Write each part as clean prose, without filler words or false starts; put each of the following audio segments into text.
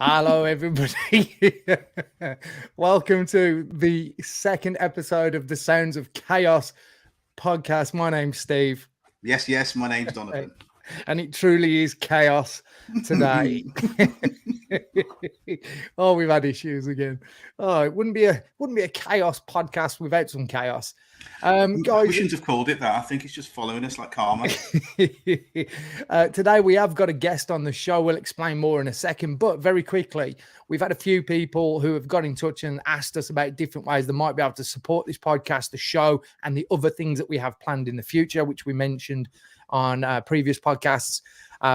Hello, everybody. Welcome to the second episode of the Sounds of Chaos podcast. My name's Steve. Yes, my name's Donovan. And it truly is chaos today. Oh, we've had issues again. Oh, it wouldn't be a chaos podcast without some chaos. Guys, we shouldn't have called it that. I think it's just following us like karma. Today we have got a guest on the show. We'll explain more in a second, but very quickly, we've had a few people who have got in touch and asked us about different ways they might be able to support this podcast, the show, and the other things that we have planned in the future, which we mentioned on previous podcasts.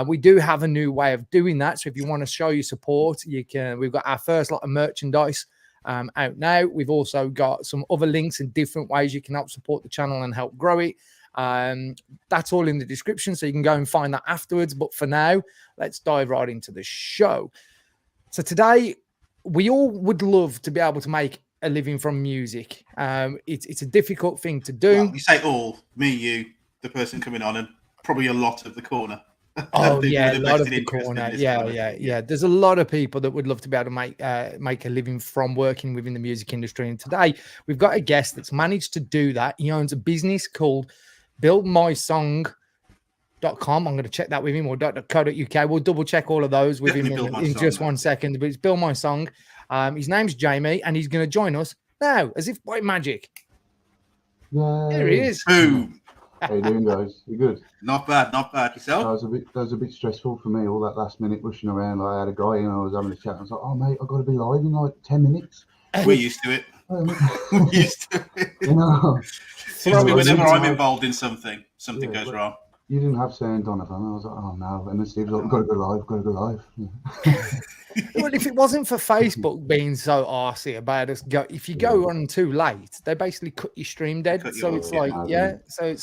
We do have a new way of doing that. So if you want to show your support, you can. We've got our first lot of merchandise out now. We've also got some other links in different ways you can help support the channel and help grow it. That's all in the description, so you can go and find that afterwards. But for now, let's dive right into the show. So today, we all would love to be able to make a living from music. It's a difficult thing to do. Well, you say all, me, you, the person coming on, and probably a lot of the corner. Oh yeah, a lot of the corner. Yeah. There's a lot of people that would love to be able to make a living from working within the music industry. And today we've got a guest that's managed to do that. He owns a business called buildmysong.com. I'm going to check that with him, or .co.uk. We'll double check all of those with him in just 1 second. But it's Build My Song. His name's Jamie, and he's going to join us now, as if by magic. Yay. There he is. Boom. How you doing, guys? You good? Not bad. Yourself? That was a bit stressful for me, all that last minute rushing around. I had a guy, I was having a chat. I was like, oh, mate, I've got to be live in like 10 minutes. We're used to it. Whenever I'm involved in something goes wrong. You didn't have sound, Donovan. I was like, oh, no. And then Steve's like, got to go live. Yeah. Well, if it wasn't for Facebook being so arsey about us, if you go on too late, they basically cut your stream dead. So it's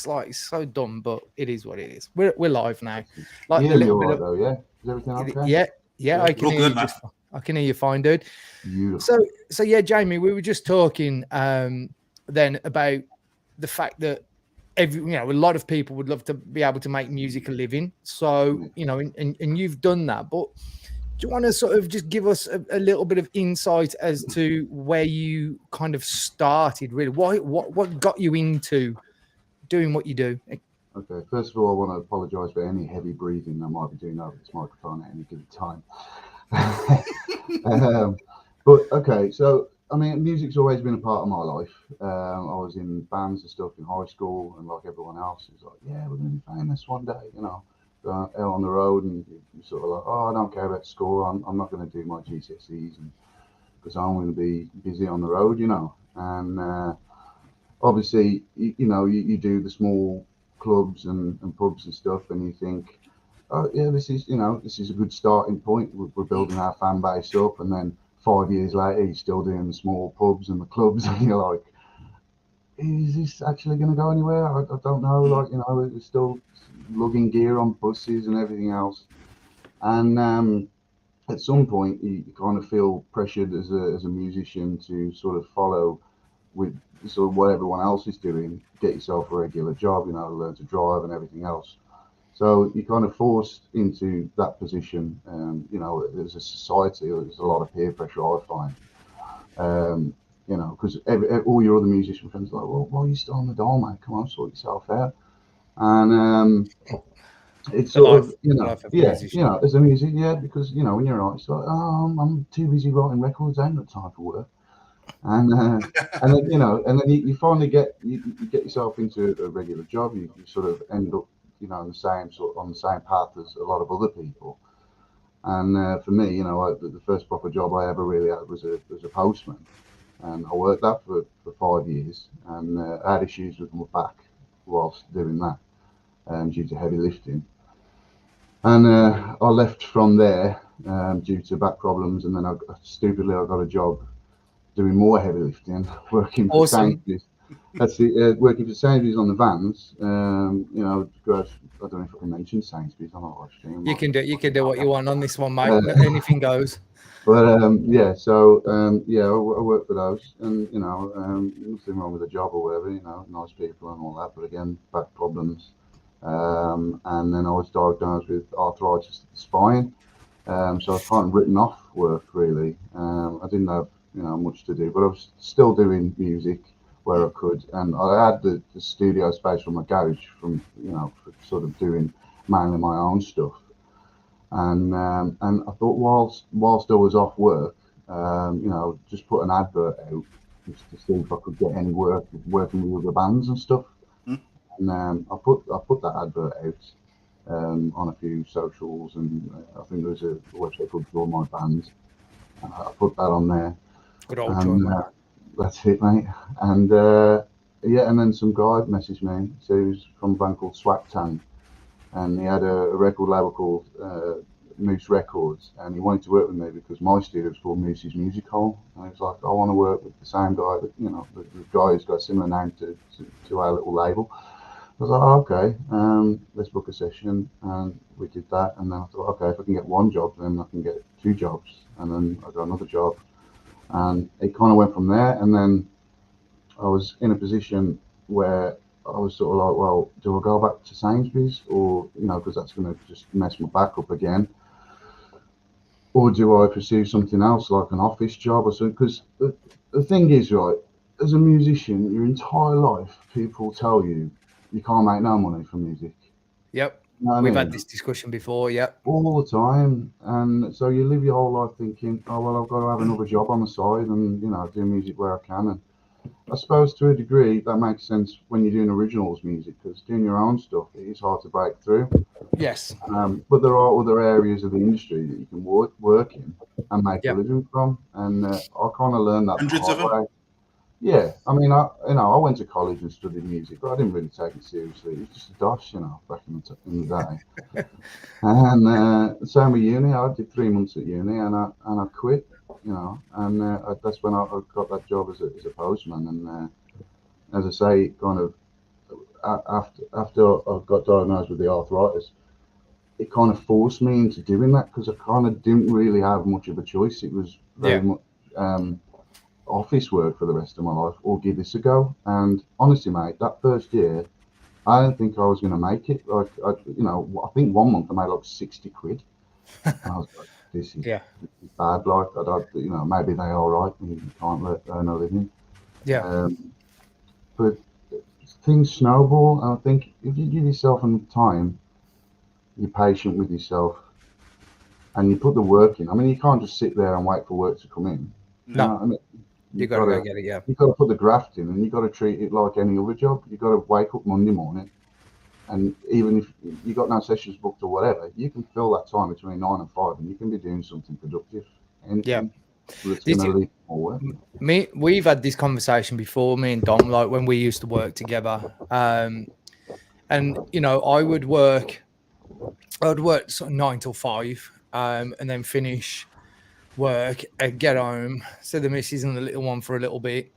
like so dumb, but it is what it is. We're live now. Like you hear me all right, though, yeah? Is everything okay? Yeah. I can hear you. I can hear you fine, dude. Beautiful. So yeah, Jamie, we were just talking then about the fact that a lot of people would love to be able to make music a living. So and you've done that, but do you want to sort of just give us a little bit of insight as to where you kind of started, really? What got you into doing what you do? Okay, first of all, I want to apologise for any heavy breathing I might be doing over this microphone at any given time. But okay, so I mean, music's always been a part of my life. I was in bands and stuff in high school, and like everyone else, it was like, yeah, we're going to be famous one day, out on the road, and you're sort of like, oh, I don't care about school. I'm not going to do my GCSEs because I'm going to be busy on the road, And obviously, you do the small clubs and pubs and stuff, and you think, oh yeah, this is a good starting point. We're building our fan base up, and then 5 years later, you're still doing the small pubs and the clubs, and you're like, is this actually going to go anywhere? I don't know. It's still lugging gear on buses and everything else, and at some point you kind of feel pressured as a musician to sort of follow with sort of what everyone else is doing, get yourself a regular job, learn to drive and everything else. So you're kind of forced into that position, as a society. There's a lot of peer pressure, I find, because all your other musician friends are like, well, why are you still on the dole, mate? Come on, sort yourself out. And it's sort of, as a musician, because, when you're out, it's like, oh, I'm too busy writing records, I ain't got time for work. And then you finally get yourself into a regular job. You sort of end up, on the same path as a lot of other people. And for me, the first proper job I ever really had was a postman, and I worked that for 5 years, and I had issues with my back whilst doing that, due to heavy lifting. And I left from there due to back problems, and then I got a job doing more heavy lifting, working for Sainsbury's. That's working for Sainsbury's on the vans. I don't know if I can mention Sainsbury's on our live stream. You can do what you want on this one, mate. Anything goes. But I work for those, and nothing wrong with the job or whatever. Nice people and all that. But again, back problems. And then I was diagnosed with arthritis of the spine. So I was kind of written off work really. I didn't have much to do, but I was still doing music where I could, and I had the studio space from my garage for sort of doing mainly my own stuff. And I thought whilst I was off work, just put an advert out just to see if I could get any work working with other bands and stuff. Mm. And I put that advert out on a few socials, and I think there was a website called Draw My Bands. I put that on there. Good old And joint. that's it, mate. And and then some guy messaged me. So he was from a band called Swag Tang, and he had a record label called Moose Records, and he wanted to work with me because my studio was called Moose's Music Hall. And he was like, I want to work with the same guy, that the guy who's got a similar name to our little label. I was like, oh, okay, let's book a session, and we did that. And then I thought, okay, if I can get one job, then I can get 2 jobs, and then I got another job, and it kind of went from there. And then I was in a position where I was sort of like, well, do I go back to Sainsbury's, or because that's going to just mess my back up again, or do I pursue something else like an office job or something? Because the thing is, right, as a musician, your entire life, people tell you can't make no money from music. Yep. You know what I We've mean? had this discussion before. Yep. All the time. And so you live your whole life thinking, oh, well, I've got to have another job on the side and, do music where I can. And I suppose to a degree that makes sense when you're doing originals music, because doing your own stuff, it is hard to break through. Yes. But there are other areas of the industry that you can work in and make a living from. And I kind of learned that the hard way. Yeah, I mean, I went to college and studied music, but I didn't really take it seriously. It was just a dosh, back in the day. And same with uni. I did 3 months at uni, and I quit, and that's when I got that job as a postman. And as I say, kind of after I got diagnosed with the arthritis, it kind of forced me into doing that, because I kind of didn't really have much of a choice. It was very much office work for the rest of my life, or give this a go. And honestly, mate, that first year, I didn't think I was going to make it. Like, I think 1 month I made like 60 quid. And I was like, this is bad. Like, maybe they are right. You can't earn a living. Yeah. But things snowball. And I think if you give yourself enough time, you're patient with yourself, and you put the work in. I mean, you can't just sit there and wait for work to come in. No. You know what I mean? You got to go get it, yeah. You've got to put the graft in, and you've got to treat it like any other job. You've got to wake up Monday morning, and even if you've got no sessions booked or whatever, you can fill that time between 9 and 5, and you can be doing something productive. Anything that's going to lead more work. We've had this conversation before, me and Dom, like when we used to work together. And, I would work sort of 9 till 5, and then finish work and get home, so the missus and the little one for a little bit,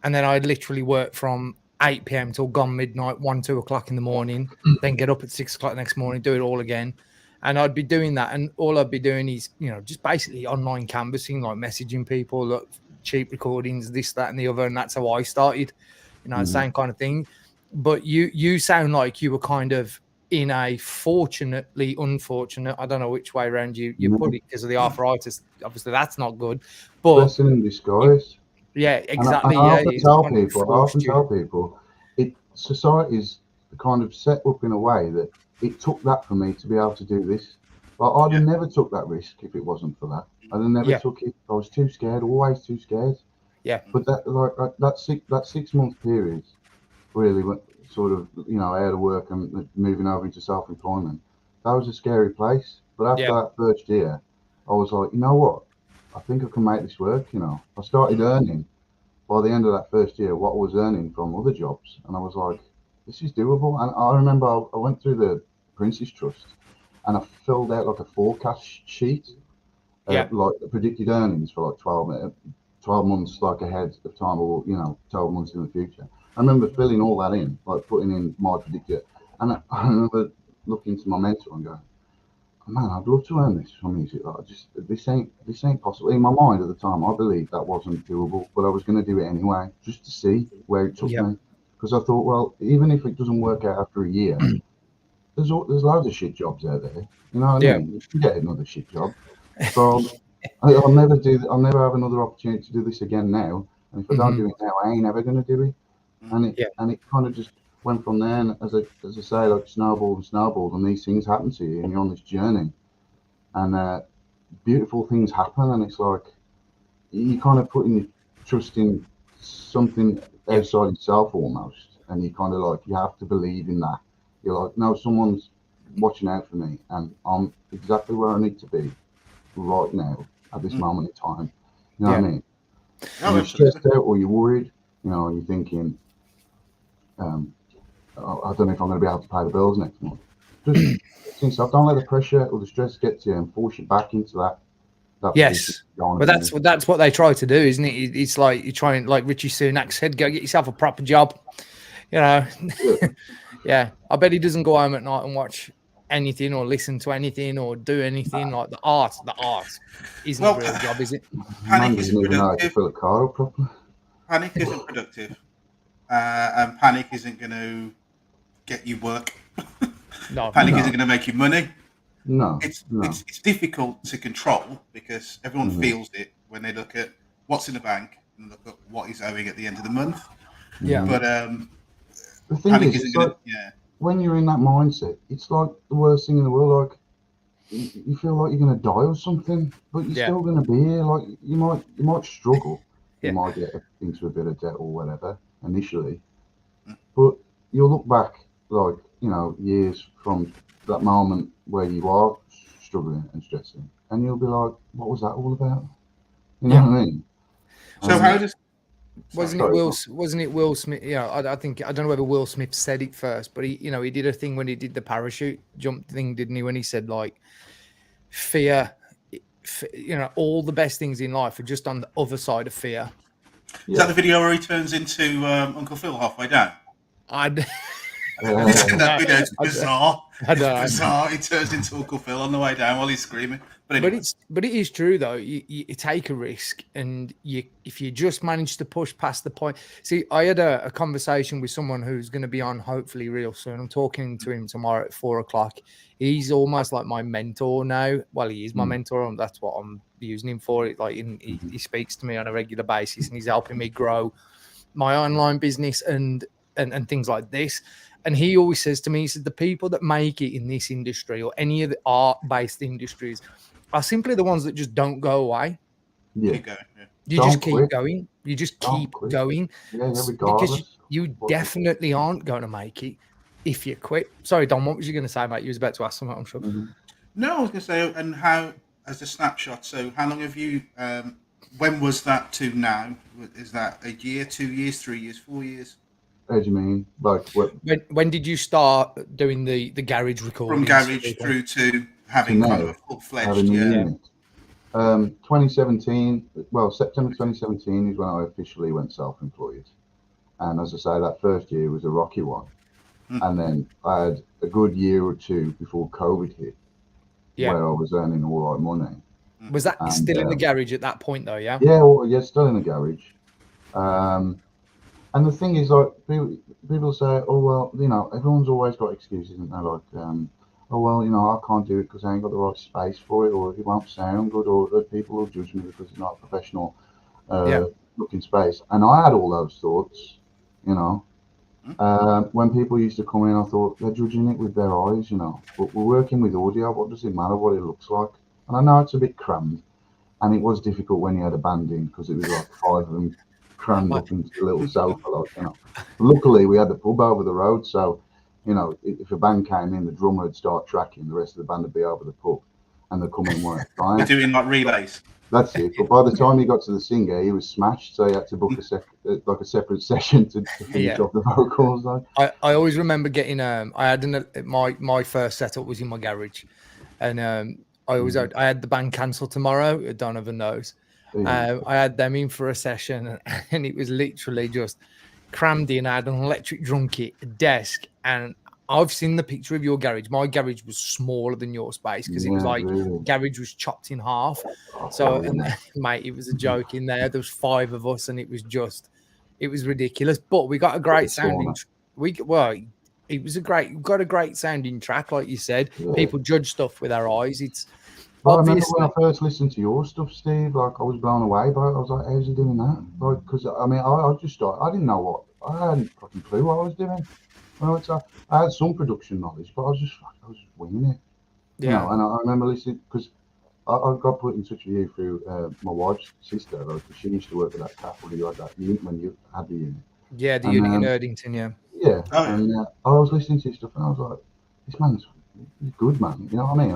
and then I'd literally work from 8 p.m. till gone midnight, 1-2 o'clock in the morning, then get up at 6 o'clock the next morning, do it all again. And I'd be doing that, and all I'd be doing is just basically online canvassing, like messaging people, look, cheap recordings, this, that, and the other. And that's how I started, same kind of thing. But you sound like you were kind of in a fortunately unfortunate, I don't know which way around you put it, because of the arthritis. Obviously that's not good, but blessing in disguise. Exactly. And I often tell people society's kind of set up in a way that it took that for me to be able to do this. Like, I'd have never took that risk if it wasn't for that. I'd have never took it. I was too scared, always too scared. Yeah. But that 6 month period really went sort of, out of work and moving over into self-employment. That was a scary place. But after that first year, I was like, you know what? I think I can make this work. I started earning by the end of that first year what I was earning from other jobs. And I was like, this is doable. And I remember I went through the Prince's Trust, and I filled out like a forecast sheet, like predicted earnings for like 12 months like ahead of time, or 12 months in the future. I remember filling all that in, like putting in my predictor, and I remember looking to my mentor and going, man, I'd love to earn this from music. Like, this ain't possible. In my mind at the time, I believed that wasn't doable, but I was going to do it anyway, just to see where it took me. Because I thought, well, even if it doesn't work out after a year, there's loads of shit jobs out there. You know what I Yeah. mean? You can get another shit job. So I'll never have another opportunity to do this again now. And if I don't do it now, I ain't ever going to do it. And it kind of just went from there. And as I say, like snowballed, and these things happen to you, and you're on this journey, and beautiful things happen, and it's like you kind of putting your trust in something outside yourself almost, and you kind of like you have to believe in that. You're like, no, someone's watching out for me, and I'm exactly where I need to be right now at this moment in time. You know what I mean? Oh, you're stressed out or you're worried, you know, and you're thinking, I don't know if I'm going to be able to pay the bills next month. Just don't let the pressure or the stress get to you and force you back into that. Yes, but that's what they try to do, isn't it? It's like you're trying, like Richie Sunak said, go get yourself a proper job. You know, yeah. I bet he doesn't go home at night and watch anything or listen to anything or do anything like the art. The art isn't a real job, is it? Panic isn't productive. Fill a car up properly. Panic isn't productive, and panic isn't going to get you work. Panic isn't going to make you money. No, it's difficult to control because everyone feels it when they look at what's in the bank and look at what is owing at the end of the month. Yeah, but the thing is, when you're in that mindset, it's like the worst thing in the world. Like you feel like you're going to die or something, but you're still going to be here. Like you might struggle, you might get into a bit of debt or whatever initially, but you'll look back like, you know, years from that moment where you are struggling and stressing, and you'll be like, what was that all about? You know what I mean? So how does wasn't it Will Smith? You know, I think, I don't know whether Will Smith said it first, but he did a thing when he did the parachute jump thing, didn't he? When he said like fear, you know, all the best things in life are just on the other side of fear. Is that the video where he turns into Uncle Phil halfway down? That video is bizarre. Bizarre. He turns into Uncle Phil on the way down while he's screaming. But anyway. But it is true though. You take a risk, and if you just manage to push past the point. See, I had a conversation with someone who's going to be on hopefully real soon. I'm talking to him tomorrow at 4:00. He's almost like my mentor now. Well, he is my mentor, and that's what I'm using him for. It like he speaks to me on a regular basis, and he's helping me grow my online business and things like this. And he always says to me, he says, the people that make it in this industry or any of the art-based industries are simply the ones that just don't go away. Keep going. You just keep going. You just keep going. Because you definitely aren't going to make it if you quit. Sorry, Don, what was you going to say, mate? You was about to ask something, I'm sure. No, I was going to say, and how, as a snapshot, so how long have you, when was that to now? Is that a year, 2 years, 3 years, 4 years? How do you mean? Like what? When did you start doing the garage recording? From garage through to having kind of a full-fledged unit. 2017. Well, September 2017 is when I officially went self-employed, and as I say, that first year was a rocky one, and then I had a good year or two before COVID hit, where I was earning all right money. Was that still in the garage at that point, though? Yeah. Yeah, well, still in the garage. And the thing is, like, people say, oh, well, you know, everyone's always got excuses, isn't there? Like, oh, well, you know, I can't do it because I ain't got the right space for it, or it won't sound good, or people will judge me because it's not a professional looking space. And I had all those thoughts, you know. When people used to come in, I thought, they're judging it with their eyes, you know. But we're working with audio. What does it matter what it looks like? And I know it's a bit crammed. And it was difficult when you had a band in because it was like 5 of them crammed up into a little sofa, like, you know. Luckily, we had the pub over the road, so, you know, if a band came in, the drummer would start tracking, the rest of the band would be over the pub, and they'd come in one at a time. We're doing like relays. That's it. But by the time he got to the singer, he was smashed, so he had to book a separate session to finish off the vocals. Like. I always remember getting I had my first setup was in my garage, and I had the band cancel tomorrow. Donovan knows. I had them in for a session, and it was literally just crammed in. I had an electric drum kit, a desk, and I've seen the picture of your garage. My garage was smaller than your space because it was like garage was chopped in half. So, mate, it was a joke in there. There was 5 of us, and it was ridiculous. But we got a great sounding. It was got a great sounding track, like you said. Yeah. People judge stuff with their eyes. It's I remember obviously. when I first listened to your stuff, Steve. Like I was blown away by it. I was like, "How's he doing that?" Like, because I mean, I just started. I didn't know what. I hadn't fucking clue what I was doing. Well, I had some production knowledge, but I was just winging it. You know, and I remember listening because I got put in touch with you through my wife's sister. Like, she used to work at that cafe where you had that unit when you had the unit. Yeah, the And, unit in Erdington, yeah. Yeah, Oh, yeah. and I was listening to his stuff, and I was like, "This man's he's good, man." You know what I mean?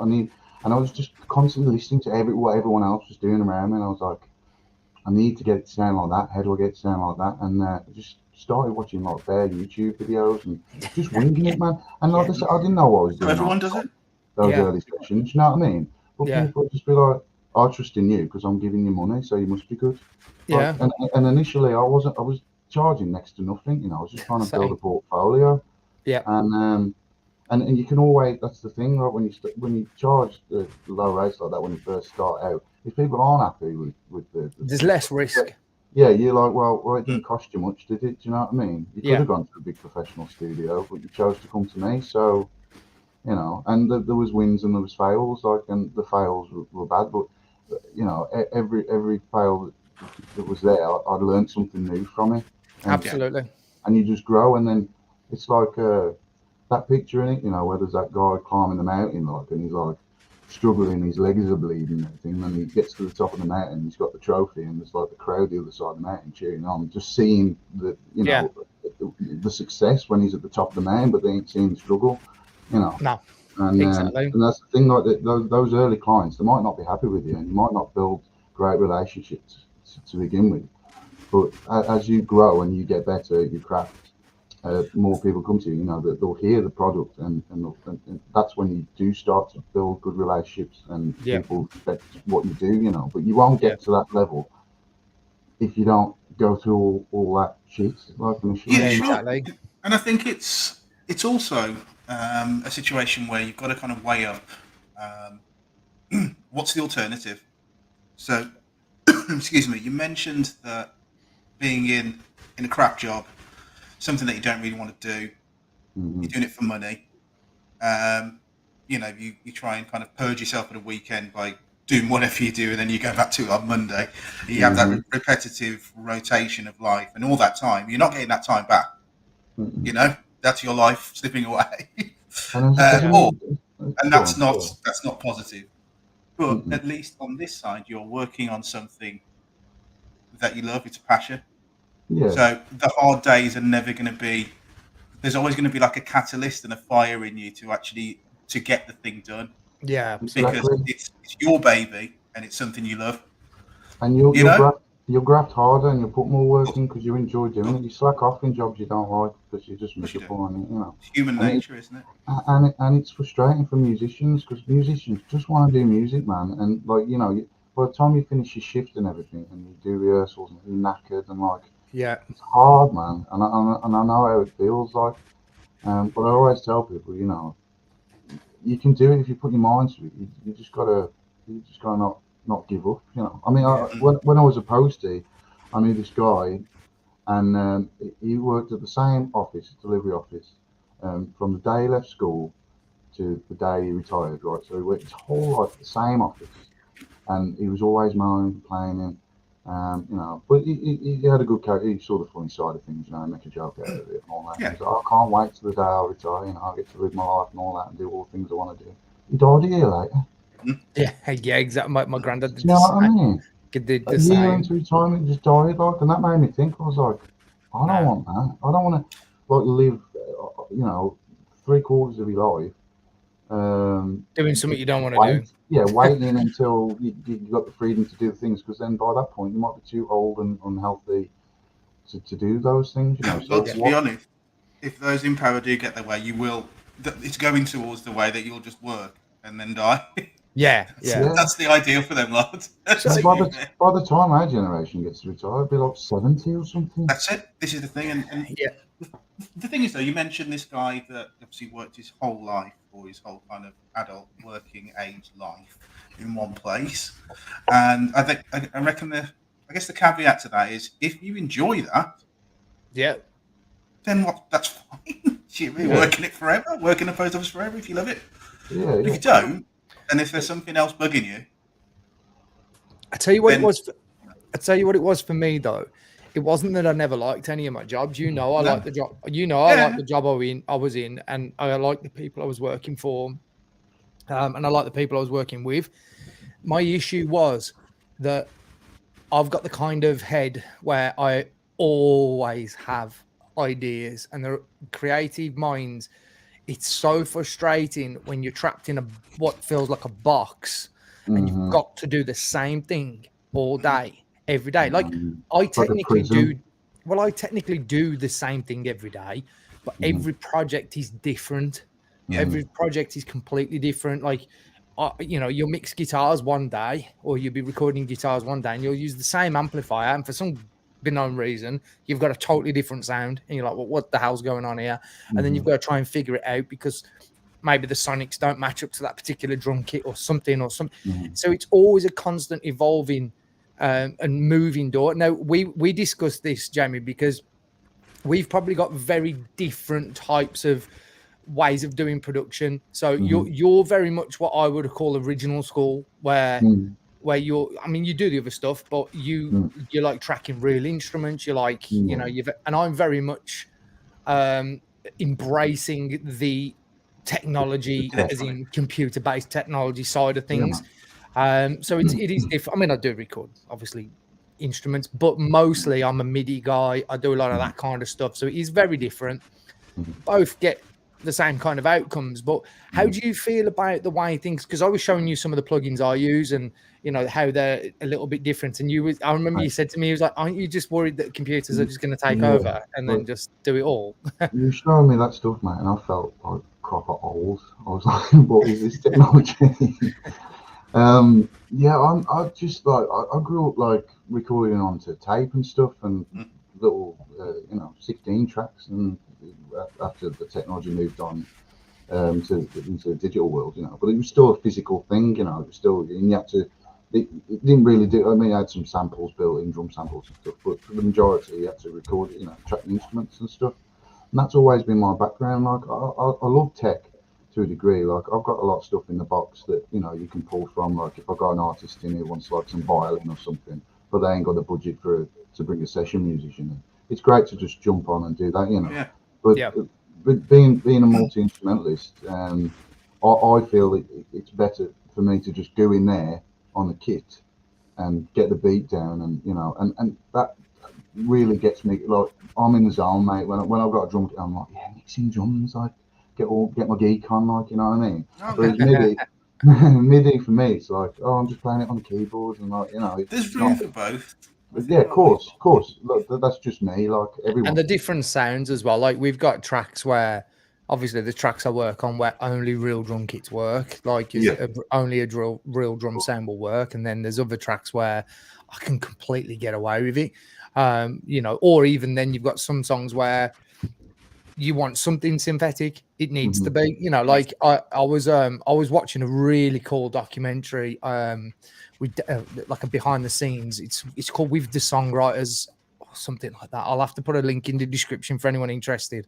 I mean, and I was just constantly listening to what everyone else was doing around me, and I was like, "I need to get it to sound like that. How do I get it to sound like that?" And I just started watching like their YouTube videos and just winging it, man. And like I said, I didn't know what I was So doing. everyone does it. Those Yeah. early sessions, you know what I mean? But people would just be like, "I trust in you because I'm giving you money, so you must be good." Yeah. Like, and initially, I was charging next to nothing. You know, I was just trying to build a portfolio. Yeah. And you can always, that's the thing, right? When you charge the low rates like that when you first start out, if people aren't happy with the There's less risk. Yeah, you're like, well, it didn't cost you much, did it? Do you know what I mean? You could Yeah. have gone to a big professional studio, but you chose to come to me. So, you know, and there was wins and there was fails, like, and the fails were bad, but you know, every fail that was there, I learned something new from it. Absolutely. And you just grow, and then it's like that picture in it, you know, where there's that guy climbing the mountain, like, and he's like struggling, his legs are bleeding and everything. And he gets to the top of the mountain, he's got the trophy, and there's like the crowd the other side of the mountain cheering on, just seeing the, you know, the success when he's at the top of the mountain, but they ain't seeing the struggle, you know. No, and exactly. And that's the thing, like those early clients, they might not be happy with you, and you might not build great relationships to begin with. But as you grow and you get better at your craft, more people come to you. You know, that they'll hear the product, and that's when you do start to build good relationships, and people respect what you do. You know, but you won't get to that level if you don't go through all that shit. Like initially. Yeah, sure. And I think it's also a situation where you've got to kind of weigh up what's the alternative. So, excuse me, you mentioned that being in a crap job, something that you don't really want to do, you're doing it for money. You know, you try and kind of purge yourself at a weekend by doing whatever you do, and then you go back to it on Monday. You have that repetitive rotation of life, and all that time, you're not getting that time back. You know, that's your life slipping away. And that's not positive. But at least on this side, you're working on something that you love. It's a passion. Yeah. So the hard days are never going to be. There's always going to be like a catalyst and a fire in you to get the thing done. Yeah, because it's your baby and it's something you love. And you'll graft harder and you'll put more work in because you enjoy doing it. You slack off in jobs you don't like because you're just miserable on it, you know. It's human nature, isn't it? And it's frustrating for musicians because musicians just want to do music, man. And like, you know, by the time you finish your shift and everything, and you do rehearsals and you're knackered and like, it's hard, man. And I know how it feels like. But I always tell people, you know, you can do it if you put your mind to it. You just gotta not give up. You know, I mean, when I was a postie, I knew this guy, and he worked at the same office, delivery office, from the day he left school to the day he retired. Right, so he worked his whole life at the same office, and he was always moaning, complaining. You know, but he had a good character. He saw the funny side of things, you know, make a joke out of it and all that. Yeah. He's like, I can't wait till the day I retire, you know, I get to live my life and all that and do all the things I want to do. He died a year later. Yeah, exactly. My granddad did you know what I mean? Did the a year into retirement, just died, like, and that made me think. I was like, I don't want that. I don't want to like live, you know, 3/4 of your life doing something you don't want to do. Yeah, waiting until you got the freedom to do things, because then by that point you might be too old and unhealthy to do those things. You know. Well, to be honest, if those in power do get their way, you will. It's going towards the way that you'll just work and then die. Yeah. That's the ideal for them, lads. So by the time our generation gets to retire, it'll be like 70 or something. That's it. This is the thing, and the thing is, though, you mentioned this guy that obviously worked his whole life, or his whole kind of adult working age life, in one place, and I reckon I guess the caveat to that is if you enjoy that, then that's fine. You'll be working it forever, working the post office forever if you love it. Yeah. If you don't, and if there's something else bugging you, I tell you what it was. I tell you what it was for me though. It wasn't that I never liked any of my jobs. I like the job. I like the job I was in, and I like the people I was working for, and I like the people I was working with. My issue was that I've got the kind of head where I always have ideas, and the creative minds. It's so frustrating when you're trapped in what feels like a box, and you've got to do the same thing all day, every day. Like I technically do the same thing every day, but every project is different. Yeah. Every project is completely different. Like, you'll mix guitars one day, or you'll be recording guitars one day, and you'll use the same amplifier, and for some unknown reason, you've got a totally different sound, and you're like, well, what the hell's going on here? And then you've got to try and figure it out because maybe the sonics don't match up to that particular drum kit or something. So it's always a constant evolving and moving door. Now we discussed this, Jamie, because we've probably got very different types of ways of doing production. So you're very much what I would call original school, where you do the other stuff, but you like tracking real instruments. You like, and I'm very much embracing the technology, as in computer-based technology side of things. So it is different. I mean, I do record, obviously, instruments, but mostly I'm a MIDI guy. I do a lot of that kind of stuff. So it is very different. Both get the same kind of outcomes, but how do you feel about the way things, because I was showing you some of the plugins I use and how they're a little bit different, and I remember you said to me, he was like, aren't you just worried that computers are just going to take over and then just do it all? You showed me that stuff, mate, and I felt like proper old. I was like, what is this technology? I just like I grew up like recording onto tape and stuff, and little 16 tracks, and after the technology moved on into the digital world, but it was still a physical thing, it was still, and you had to, it didn't really do, I mean, I had some samples built in, drum samples and stuff, but for the majority you had to record it, track the instruments and stuff, and that's always been my background. Like I love tech to a degree. Like I've got a lot of stuff in the box that you can pull from. Like if I've got an artist in who wants like some violin or something, but they ain't got the budget to bring a session musician in, it's great to just jump on and do that, But being a multi-instrumentalist, I feel it's better for me to just go in there on the kit and get the beat down, and that really gets me, like, I'm in the zone, mate. When I've got a drum kit, I'm like, mixing drums, like get my geek on, like, you know what I mean? Whereas MIDI for me, it's like, I'm just playing it on the keyboard, and like, there's room for both. Yeah, of course. Look, that's just me. Like everyone, and the different sounds as well. Like we've got tracks where, obviously, the tracks I work on where only real drum kits work. Like only a real drum sound will work, and then there's other tracks where I can completely get away with it. Or even then you've got some songs where you want something synthetic. It needs to be, like I was watching a really cool documentary. With like a behind the scenes. It's called With the Songwriters or something like that. I'll have to put a link in the description for anyone interested.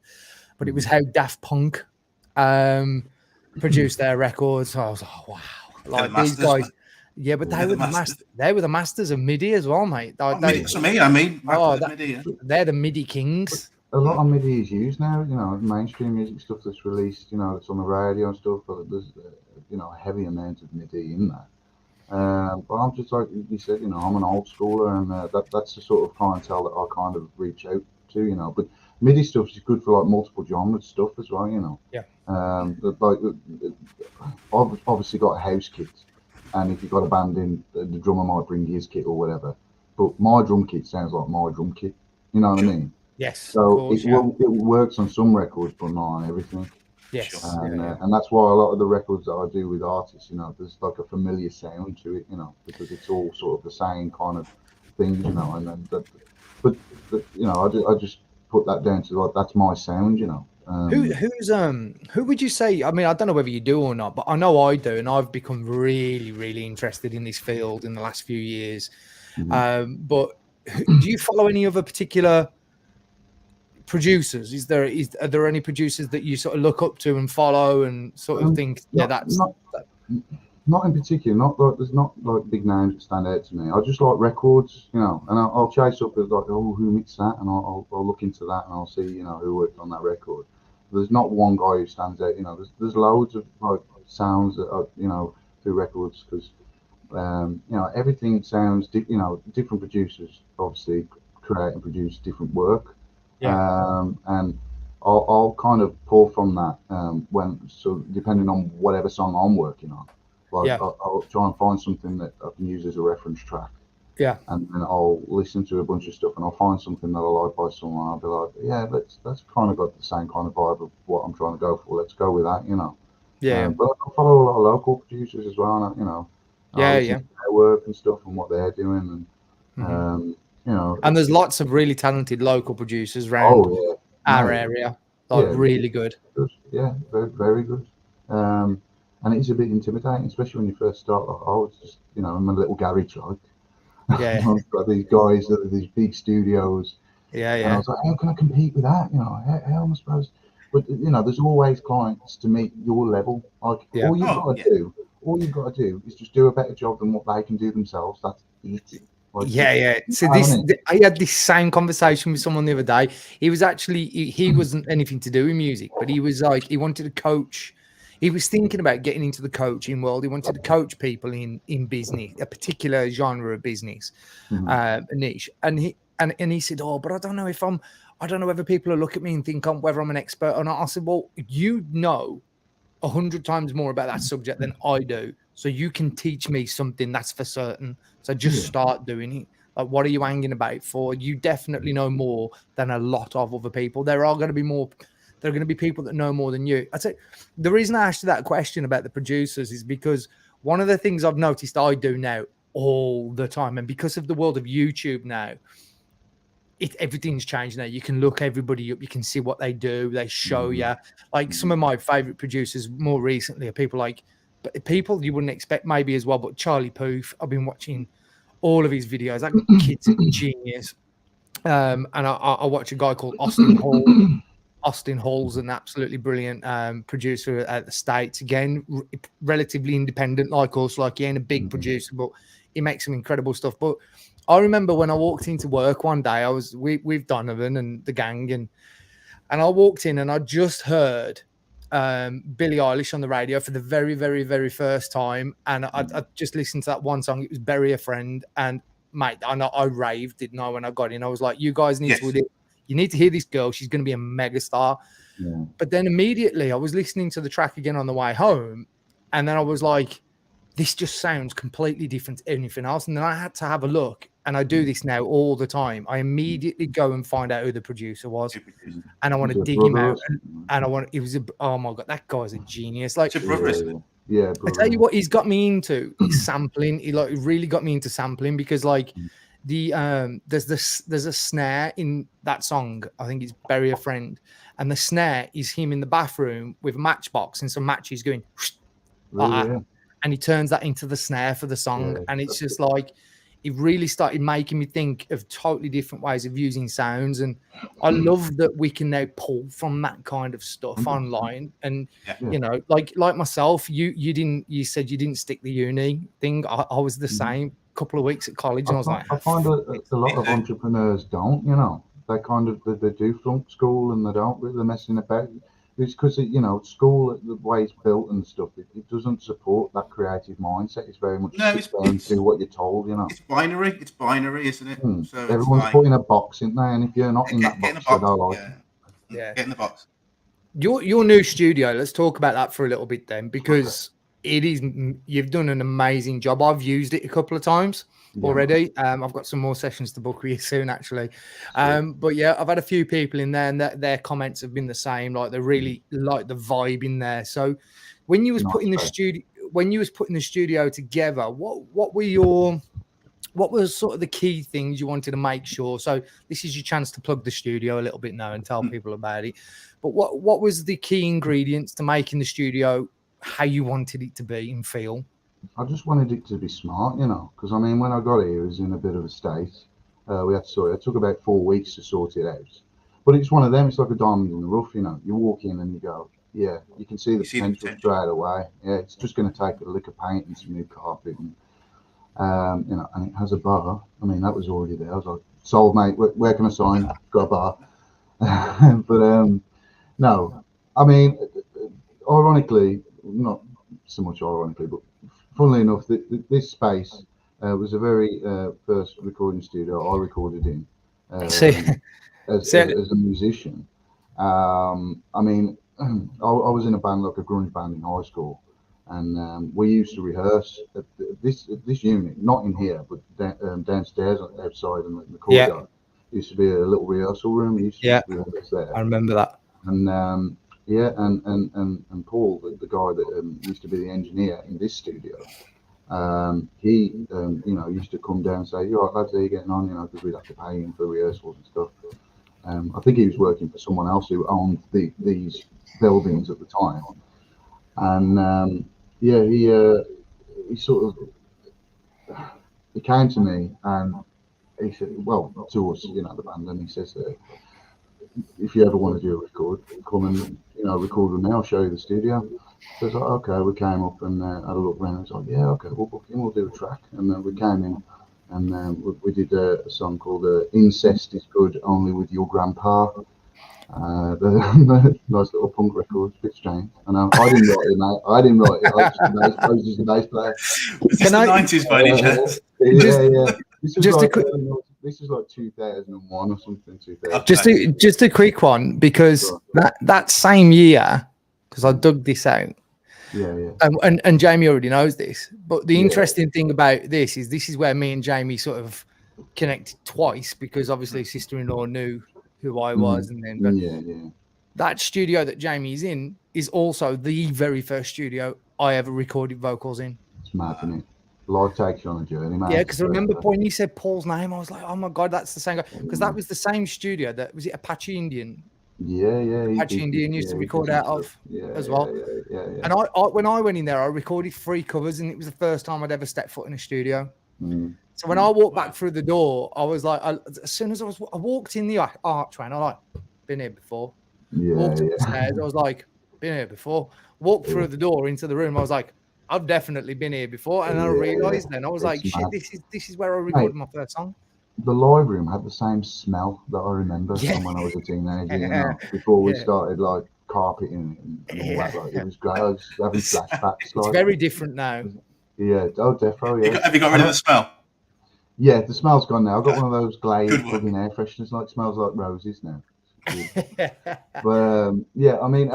But it was how Daft Punk produced their records. So I was like, oh, wow, like these guys. Man. Yeah, but they were the masters of MIDI as well, mate. They're the MIDI kings. A lot of MIDI is used now, mainstream music stuff that's released, that's on the radio and stuff. But there's a heavy amount of MIDI in that. But I'm just like you said, I'm an old schooler, and that's the sort of clientele that I kind of reach out to, But MIDI stuff is good for like multiple genre stuff as well, Yeah. Like I've obviously got a house kit, and if you've got a band in, the drummer might bring his kit or whatever. But my drum kit sounds like my drum kit. You know what I mean? Yes. So it works on some records, but not on everything. Yes, and that's why a lot of the records that I do with artists, there's like a familiar sound to it, because it's all sort of the same kind of things, and then but I just put that down to like that's my sound, Who would you say? I mean, I don't know whether you do or not, but I know I do, and I've become really, really interested in this field in the last few years. But do you follow any other particular producers? Are there any producers that you sort of look up to and follow and sort of think, not in particular. There's not like big names that stand out to me. I just like records, and I'll chase up as like, oh, who mixed that, and I'll look into that, and I'll see, who worked on that record. There's not one guy who stands out. There's loads of like sounds that are, through records, because everything sounds, different producers obviously create and produce different work. And I'll kind of pull from that depending on whatever song I'm working on. I'll try and find something that I can use as a reference track. Yeah. And then I'll listen to a bunch of stuff, and I'll find something that I like by someone. I'll be like, yeah, that's kind of got the same kind of vibe of what I'm trying to go for. Let's go with that, But I follow a lot of local producers as well, and I listen to their work and stuff and what they're doing, and and there's lots of really talented local producers around our area, really good. Yeah, very, very good. And it's a bit intimidating, especially when you first start. Like, I was just, in my little garage, like, got these guys that are these big studios. And I was like, how can I compete with that? How am I supposed? But there's always clients to meet your level. Like, all you've got to do is just do a better job than what they can do themselves. That's it. Like, So I had this same conversation with someone the other day. He was actually he wasn't anything to do with music, but he was like, he wanted to coach. He was thinking about getting into the coaching world. He wanted to coach people in business, a particular genre of business, a niche. And he said, oh, but I don't know whether people will look at me and think whether I'm an expert or not. I said, well, 100 times more about that subject than I do. So you can teach me something, that's for certain. So just start doing it. Like, what are you hanging about for? You definitely know more than a lot of other people. There are going to be people that know more than you. I'd say the reason I asked you that question about the producers is because one of the things I've noticed I do now all the time, and because of the world of YouTube now, everything's changed now. You can look everybody up. You can see what they do. They show you. Like, some of my favorite producers more recently are people you wouldn't expect maybe as well, but Charlie Puth. I've been watching all of his videos. That kid's a genius. And I watch a guy called Austin Hall. Austin Hall's an absolutely brilliant producer at the States. Again, relatively independent like us. Like, he ain't a big producer, but he makes some incredible stuff. But I remember when I walked into work one day, I was with Donovan and the gang, and I walked in and I just heard Billie Eilish on the radio for the very, very, very first time. And I just listened to that one song. It was Bury a Friend. And mate, I raved, didn't I, when I got in? I was like, you guys need you need to hear this girl. She's going to be a megastar. Yeah. But then immediately I was listening to the track again on the way home. And then I was like, this just sounds completely different to anything else. And then I had to have a look, and I do this now all the time. I immediately go and find out who the producer was, and I want to dig him out. And oh my God, that guy's a genius. Like, yeah, I tell you what, he's got me into sampling. He really got me into sampling, because like there's a snare in that song. I think it's Bury a Friend, and the snare is him in the bathroom with a matchbox and some matches going like that. And he turns that into the snare for the song. And it's just like, it really started making me think of totally different ways of using sounds. And I love that we can now pull from that kind of stuff online. And, like myself, you said you didn't stick the uni thing. I was the same. Couple of weeks at college, and I was like, I find a lot of entrepreneurs don't, they kind of, they do flunk school, and they don't really messing about. It's because, school, the way it's built and stuff, it doesn't support that creative mindset. It's very much do what you're told, It's binary, isn't it? So everyone's put in a box, isn't they? And if you're not in that box, they don't like it. Get in the box. Your new studio, let's talk about that for a little bit then, because you've done an amazing job. I've used it a couple of times already. I've got some more sessions to book with you soon, actually. But yeah, I've had a few people in there, and their comments have been the same. Like, they really like the vibe in there. So when you was putting the studio together, what were sort of the key things you wanted to make sure? So this is your chance to plug the studio a little bit now and tell people about it. But what was the key ingredients to making the studio how you wanted it to be and feel? I just wanted it to be smart, because when I got here, it was in a bit of a state. It took about 4 weeks to sort it out. but it's one of them. It's like a diamond in the rough, you know. You walk in and you go, yeah, you can see the potential straight away. Yeah, it's just going to take a lick of paint and some new carpet, and you know, and it has a bar. I mean, that was already there. I was like, sold, mate. Where can I sign? Got a bar. But no, I mean, ironically, not so much ironically, but funnily enough, this space was the very first recording studio I recorded in as a musician. I mean, I was in a band, like a grunge band in high school, and we used to rehearse at this unit, not in here, but downstairs outside in the courtyard. Used to be a little rehearsal room. We used to rehearse there. I remember that. And yeah, and Paul, the guy that used to be the engineer in this studio, he you know, used to come down and say, "You all right, lads, how you getting on?" You know, because we'd have to pay him for rehearsals and stuff. I think he was working for someone else who owned these buildings at the time, and yeah, he sort of, he came to me and he said, well, to us, you know, the band, and he says, if you ever want to do a record, come and, you know, record with me. I'll show you the studio. So it's like, okay, we came up and had a look around. I was like, yeah, okay, we'll book in, we'll do a track. And then we came in and we did a song called "Incest is Good Only with Your Grandpa." The nice little punk record, a bit strange. I know. I didn't write it, mate. I didn't write it. I was just a bass player. Was this the 90s by any chance? Yeah. This is like 2001 or something. 2000. Just a quick one, because that same year, because I dug this out. Yeah. And Jamie already knows this, but the interesting thing about this is where me and Jamie sort of connected twice, because obviously sister-in-law knew who I was, and then that studio that Jamie's in is also the very first studio I ever recorded vocals in. It's mad, isn't it? Life takes you on a journey, man. Yeah, because I remember when you said Paul's name, I was like, oh my god, that's the same guy, because that was the same studio that was it Apache Indian. Yeah. Apache Indian used to record out of as well. Yeah. And I when I went in there, I recorded 3 covers, and it was the first time I'd ever stepped foot in a studio. So when I walked back through the door, I was like, as soon as I walked in the archway, and I like, been here before. Walked up the stairs, I was like, been here before. Walked through the door into the room, I was like, I've definitely been here before. And I realised then, I was like, shit, this is where I recorded my first song. The live room had the same smell that I remember from when I was a teenager, you know, before we started like carpeting and all that. Like, it was great. I was having flashbacks. It's very different now. Yeah, definitely. Yeah. Have you got rid of the smell? Yeah, the smell's gone now. I've got one of those glazed plug-in air fresheners, like smells like roses now. But yeah, I mean,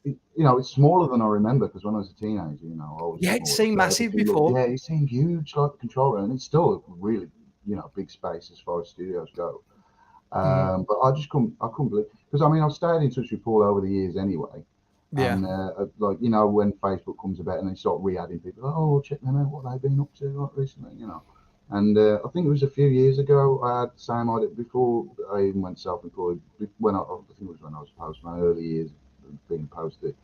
you know, it's smaller than I remember, because when I was a teenager, you know, it seemed massive before. Yeah, it seemed huge, like the control room, and it's still a really, you know, big space as far as studios go. But I couldn't believe, because I mean, I've stayed in touch with Paul over the years anyway. Yeah. And like, you know, when Facebook comes about and they start re-adding people, oh, check them out, what they've been up to like recently, you know. And I think it was a few years ago, I had the same idea before I even went self-employed. I think it was when I was postman, early years of being posted.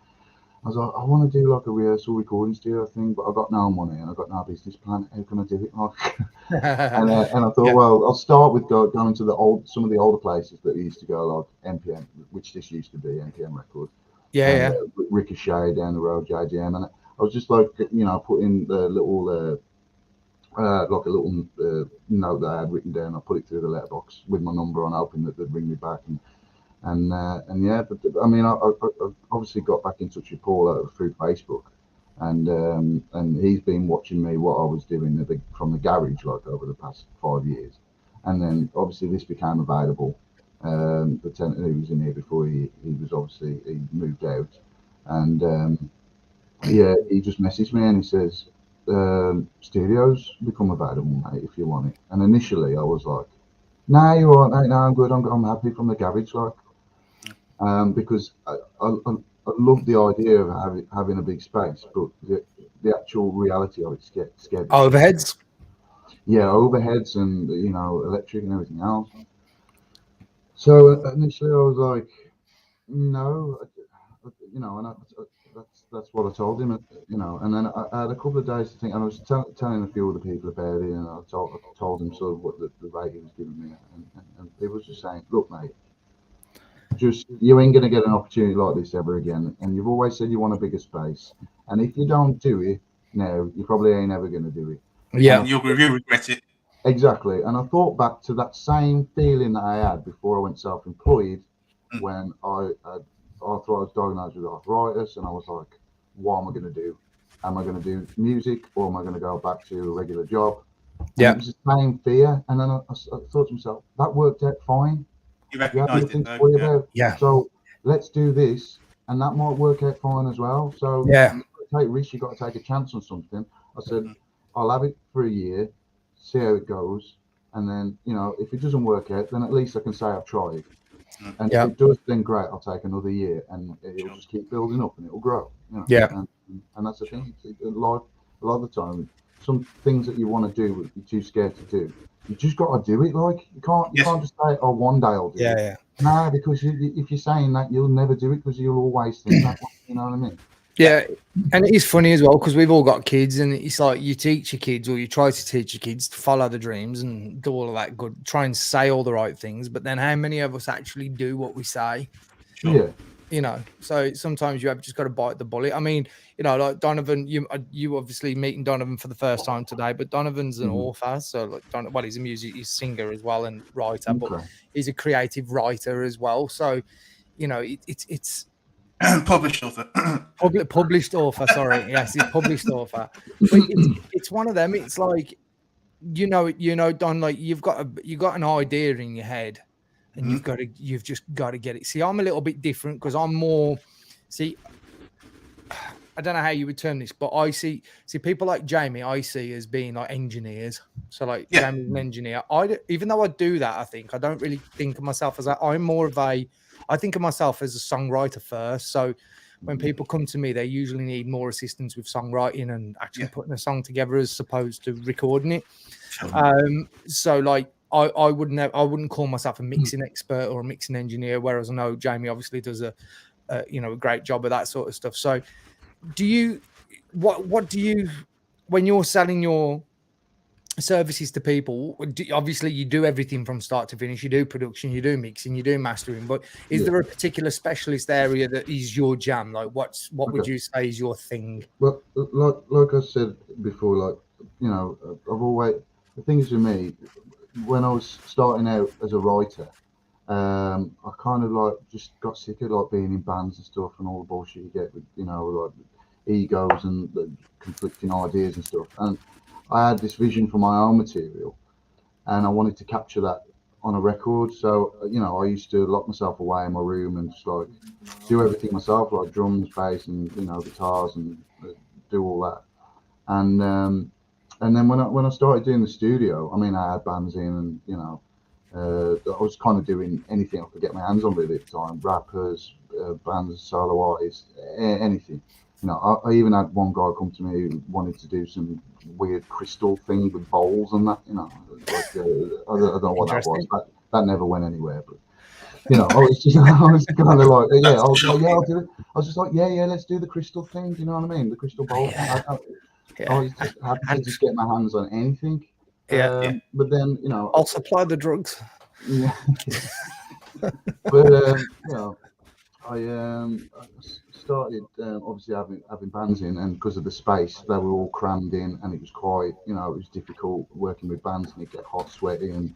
I was like, I want to do like a rehearsal recording studio thing, but I've got no money and I've got no business plan. How can I do it? Like, and I thought, well, I'll start with going to some of the older places that we used to go, like MPM, which this used to be, MPM Records. Ricochet down the road, JGM, and I was just like, you know, putting the little like a little note that I had written down. I put it through the letterbox with my number on, hoping that they'd ring me back. And yeah, but I mean, I obviously got back in touch with Paul through Facebook, and he's been watching me what I was doing from the garage, like over the past 5 years. And then obviously this became available. The tenant who was in here before, he moved out, and yeah, he just messaged me and he says, studios become available, mate, if you want it. And initially I was like, nah, you're all right, mate, no, I'm good, I'm happy from the garage, like, because I love the idea of having a big space, but the actual reality of it scared me. Overheads? Yeah, overheads and, you know, electric and everything else. So initially I was like, no, you know, and that's what I told him, you know. And then I had a couple of days to think, and I was telling a few other people about it, and I told him sort of what the rate he was giving me, and he was just saying, look, mate, you ain't going to get an opportunity like this ever again. And you've always said you want a bigger space. And if you don't do it now, you probably ain't ever going to do it. Yeah. You'll regret it. Exactly. And I thought back to that same feeling that I had before I went self-employed when I was diagnosed with arthritis, and I was like, what am I going to do? Am I going to do music, or am I going to go back to a regular job? Yeah. It was the same fear. And then I thought to myself, that worked out fine. You recognise it, though. Yeah. So let's do this, and that might work out fine as well. So yeah, you've got to take risks. You've got to take a chance on something. I said, I'll have it for a year, see how it goes, and then, you know, if it doesn't work out, then at least I can say I've tried. And if it does, then great, I'll take another year, and it'll just keep building up, and it'll grow. You know? Yeah. And that's the thing. Life, a lot of the time, some things that you want to do, but you're too scared to do. You just got to do it. Like, you can't just say, oh, one day I'll do it. Yeah. No, because if you're saying that, you'll never do it, because you'll always think that. You know what I mean? Yeah, and it is funny as well, because we've all got kids, and it's like you teach your kids, or you try to teach your kids to follow the dreams and do all of that good, try and say all the right things, but then how many of us actually do what we say? Sure. Yeah. You know, so sometimes you have just got to bite the bullet. I mean, you know, like Donovan, you obviously meeting Donovan for the first time today, but Donovan's an author, so like he's he's a singer as well and writer, but he's a creative writer as well. So, you know, it's published author. published author. Sorry, yes, he's published author. But it's one of them. It's like, you know, Don, like you got an idea in your head. And you've just got to get it. See, I'm a little bit different because I'm more. See, I don't know how you would term this, but I see people like Jamie. I see as being like engineers. So like Jamie's an engineer. Even though I do that, I don't really think of myself as that. I'm more of a. I think of myself as a songwriter first. So when people come to me, they usually need more assistance with songwriting and actually putting a song together as opposed to recording it. So like. I wouldn't call myself a mixing expert or a mixing engineer, whereas I know Jamie obviously does a great job of that sort of stuff. So what do you, when you're selling your services to people, obviously you do everything from start to finish, you do production, you do mixing, you do mastering, but is there a particular specialist area that is your jam? Like what would you say is your thing? Well, like I said before, like, you know, I've always, the thing is with me, when I was starting out as a writer, I kind of like just got sick of like being in bands and stuff and all the bullshit you get with, you know, like egos and the conflicting ideas and stuff. And I had this vision for my own material, and I wanted to capture that on a record. So, you know, I used to lock myself away in my room and just like do everything myself, like drums, bass, and, you know, guitars, and do all that. And then when I started doing the studio, I mean, I had bands in, and, you know, I was kind of doing anything I could get my hands on really at the time. Rappers, bands, solo artists, anything. You know, I even had one guy come to me who wanted to do some weird crystal thing with bowls and that. You know, like, I don't know what that was. That never went anywhere. But, you know, I was kind of like, I'll do it. I was just like, let's do the crystal thing. Do you know what I mean? The crystal bowl. I was just happy to just get my hands on anything. But then, you know, I'll supply the drugs. Yeah. But you know, I started obviously having bands in, and because of the space, they were all crammed in, and it was quite, you know, it was difficult working with bands, and it get hot, sweaty, and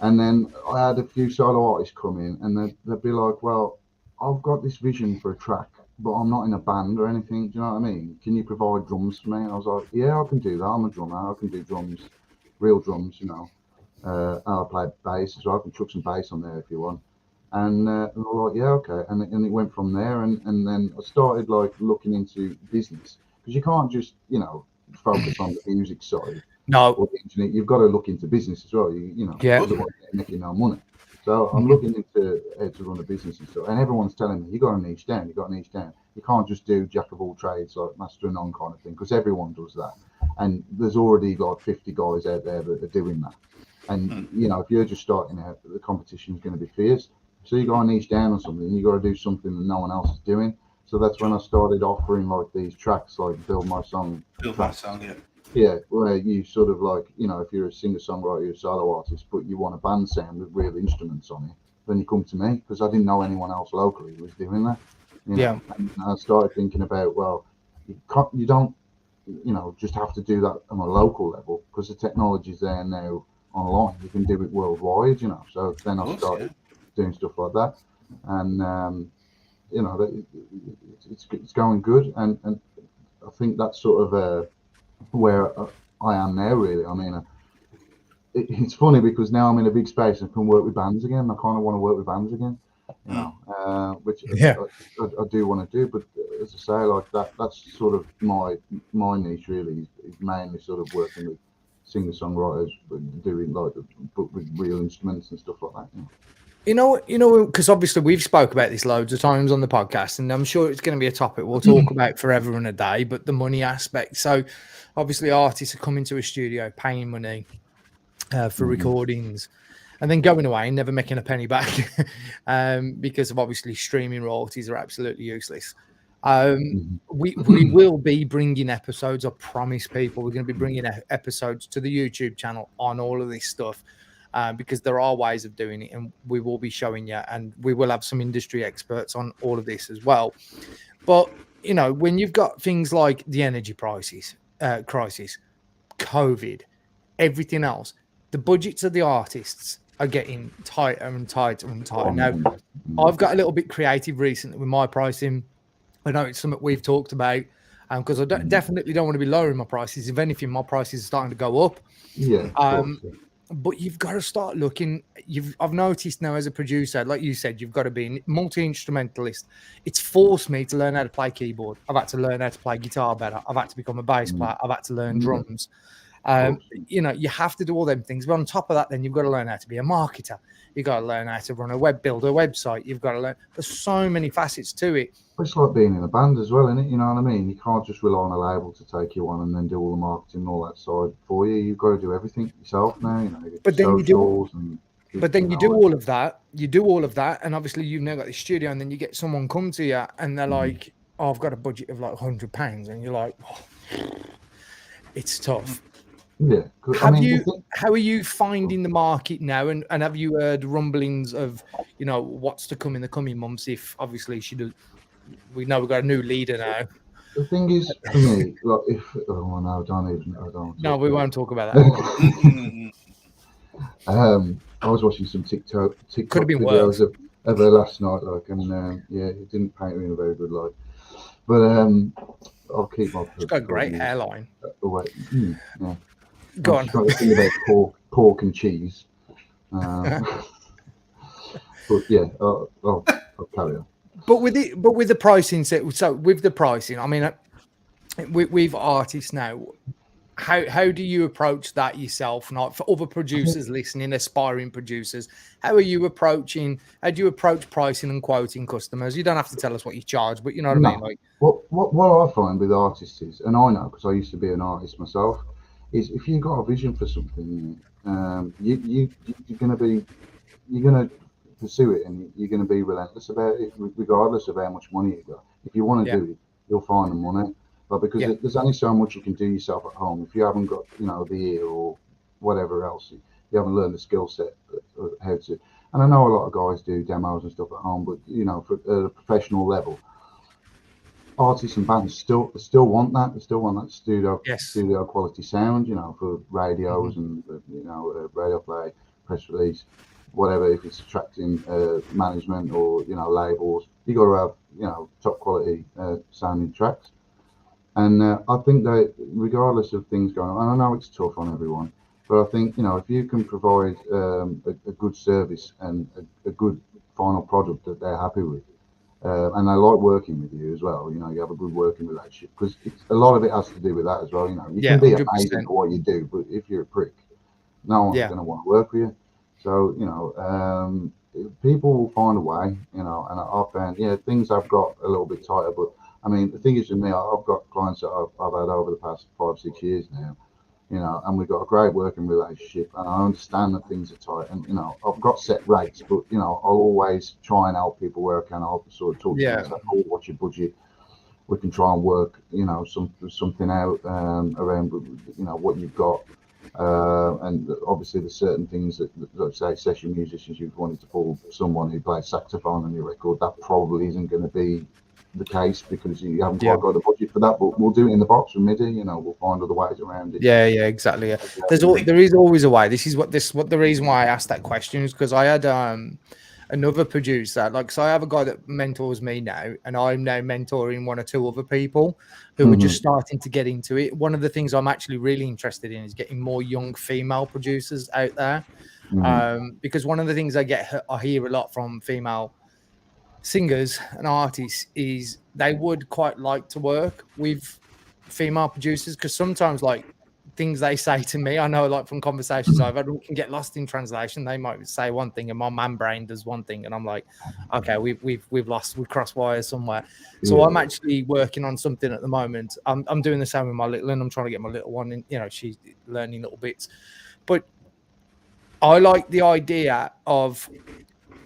then I had a few solo artists come in, and they'd be like, well, I've got this vision for a track, but I'm not in a band or anything. Do you know what I mean? Can you provide drums for me? And I was like, yeah, I can do that. I'm a drummer. I can do drums, real drums, you know. I play bass as well. I can chuck some bass on there if you want. And I was like, yeah, okay. And it went from there. And then I started like looking into business, because you can't just, you know, focus on the music side. No. Or the internet. You've got to look into business as well. You know, otherwise you're making no money. So I'm looking into how to run a business and stuff, and everyone's telling me, you got to niche down. You can't just do jack of all trades, like master of none kind of thing, because everyone does that. And there's already like 50 guys out there that are doing that. And, you know, if you're just starting out, the competition is going to be fierce. So you got to niche down on something. You got to do something that no one else is doing. So that's when I started offering like these tracks, like Build My Song. Yeah, where you sort of like, you know, if you're a singer-songwriter, you're a solo artist, but you want a band sound with real instruments on it, then you come to me, because I didn't know anyone else locally who was doing that. You know? Yeah. And I started thinking about, well, you don't, just have to do that on a local level, because the technology's there now online. You can do it worldwide, So then I started doing stuff like that, and it's going good, and I think that's sort of where I am now, really. I mean, it's funny because now I'm in a big space and can work with bands again. I kind of want to work with bands again, which I do want to do. But as I say, like that's sort of my niche, really, is mainly sort of working with singer-songwriters, doing but with real instruments and stuff like that. Because obviously we've spoke about this loads of times on the podcast, and I'm sure it's going to be a topic we'll talk about forever and a day, but the money aspect. So obviously artists are coming to a studio, paying money for recordings, and then going away and never making a penny back because of obviously streaming royalties are absolutely useless. We will be bringing episodes. I promise people we're going to be bringing episodes to the YouTube channel on all of this stuff. Because there are ways of doing it, and we will be showing you, and we will have some industry experts on all of this as well. But when you've got things like the energy crisis, COVID, everything else, the budgets of the artists are getting tighter and tighter and tighter. Now, I've got a little bit creative recently with my pricing. I know it's something we've talked about, because I definitely don't want to be lowering my prices. If anything, my prices are starting to go up. Yeah. But you've got to start looking. I've noticed now as a producer, like you said, you've got to be a multi-instrumentalist. It's forced me to learn how to play keyboard. I've had to learn how to play guitar better. I've had to become a bass player. I've had to learn drums. You have to do all them things. But on top of that, then you've got to learn how to be a marketer. You've got to learn how to build a website. You've got to learn. There's so many facets to it. It's like being in a band as well, isn't it? You know what I mean? You can't just rely on a label to take you on and then do all the marketing and all that side for you. You've got to do everything yourself now. But then you do all of that. You do all of that, and obviously you've now got the studio, and then you get someone come to you, and they're like, "Oh, I've got a budget of like £100," and you're like, oh, "It's tough." Yeah. How are you finding the market now, and have you heard rumblings of what's to come in the coming months? If obviously we know we've got a new leader now. The thing is, for me, like I don't. No, we won't talk about that. I was watching some TikTok Could have been videos of her last night, and it didn't paint me in a very good light. But I'll keep my. She's got a great hairline. Away. Yeah. Go on. Got a thing about pork and cheese. But yeah, I'll carry on. But with the pricing, so with the pricing, I mean, with artists now, how do you approach that yourself? Not for other producers listening, aspiring producers. How do you approach pricing and quoting customers? You don't have to tell us what you charge, but you know what I mean. Like, what I find with artists is, and I know because I used to be an artist myself, is if you've got a vision for something, you're gonna pursue it, and you're going to be relentless about it, regardless of how much money you got. If you want to do it, you'll find the money. But because there's only so much you can do yourself at home. If you haven't got, the ear or whatever else, you haven't learned the skill set of how to. And I know a lot of guys do demos and stuff at home, but for a professional level, artists and bands still want that. They still want that studio quality sound, for radios and radio play, press release. Whatever, if it's attracting management or labels, you got to have top quality sounding tracks. And I think that regardless of things going on, and I know it's tough on everyone, but I think if you can provide a good service and a good final product that they're happy with, and they like working with you as well, you have a good working relationship, because a lot of it has to do with that as well. You can be 100%. Amazing at what you do, but if you're a prick, no one's going to want to work with you. So, people will find a way, and I found, things have got a little bit tighter. But, I mean, the thing is with me, I've got clients that I've had over the past 5-6 years now, and we've got a great working relationship. And I understand that things are tight. And, I've got set rates, but, I'll always try and help people where I can. I'll sort of talk to them. Like, oh, what's your budget? We can try and work, something out around, what you've got. And obviously there's certain things that, let's say, session musicians, you've wanted to pull someone who plays saxophone on your record, that probably isn't going to be the case because you haven't quite got the budget for that. But we'll do it in the box with MIDI. You know, we'll find other ways around it. Yeah, exactly. Yeah. There is always a way. This is what the reason why I asked that question is because I had another producer, like, so I have a guy that mentors me now, and I'm now mentoring one or two other people who are just starting to get into it. One of the things I'm actually really interested in is getting more young female producers out there, because one of the things I hear a lot from female singers and artists is they would quite like to work with female producers, because sometimes, like, things they say to me, I know, like, from conversations I've had, we can get lost in translation. They might say one thing and my man brain does one thing, and I'm like, okay, we've crossed wires somewhere. So I'm actually working on something at the moment. I'm doing the same with my little one. I'm trying to get my little one in, you know, she's learning little bits, but I like the idea of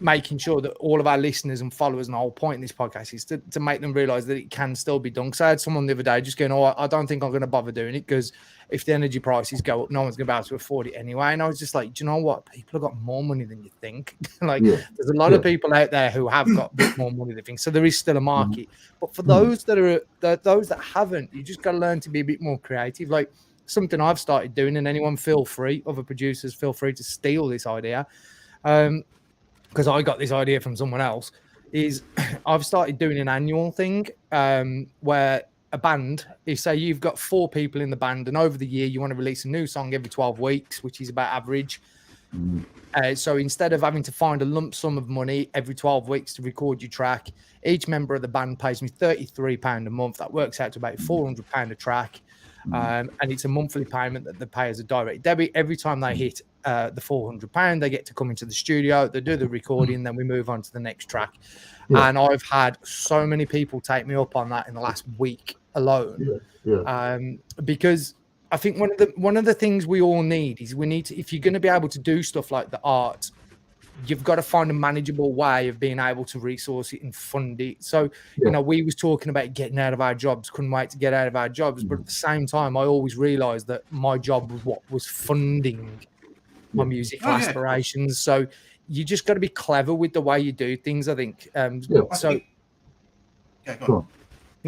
making sure that all of our listeners and followers, and the whole point in this podcast is to make them realize that it can still be done. Because I had someone the other day just going, oh, I don't think I'm going to bother doing it because if the energy prices go up, no one's going to be able to afford it anyway. And I was just like, do you know what? People have got more money than you think. There's a lot of people out there who have got a bit more money than you think. So there is still a market. But for those those that haven't, you just got to learn to be a bit more creative. Like something I've started doing, and anyone other producers feel free to steal this idea. Because I got this idea from someone else, is I've started doing an annual thing where a band, if say you've got 4 people in the band and over the year you want to release a new song every 12 weeks, which is about average. So instead of having to find a lump sum of money every 12 weeks to record your track, each member of the band pays me £33 a month. That works out to about £400 a track. And it's a monthly payment that they pay as a direct debit. Every time they hit the £400, they get to come into the studio, they do the recording, then we move on to the next track. And I've had so many people take me up on that in the last week alone. Because I think one of the things we all need is if you're going to be able to do stuff like the art, you've got to find a manageable way of being able to resource it and fund it. So, you know, we was talking about getting out of our jobs, couldn't wait to get out of our jobs. But at the same time, I always realized that my job was what was funding my musical aspirations. So you just got to be clever with the way you do things, I think. No,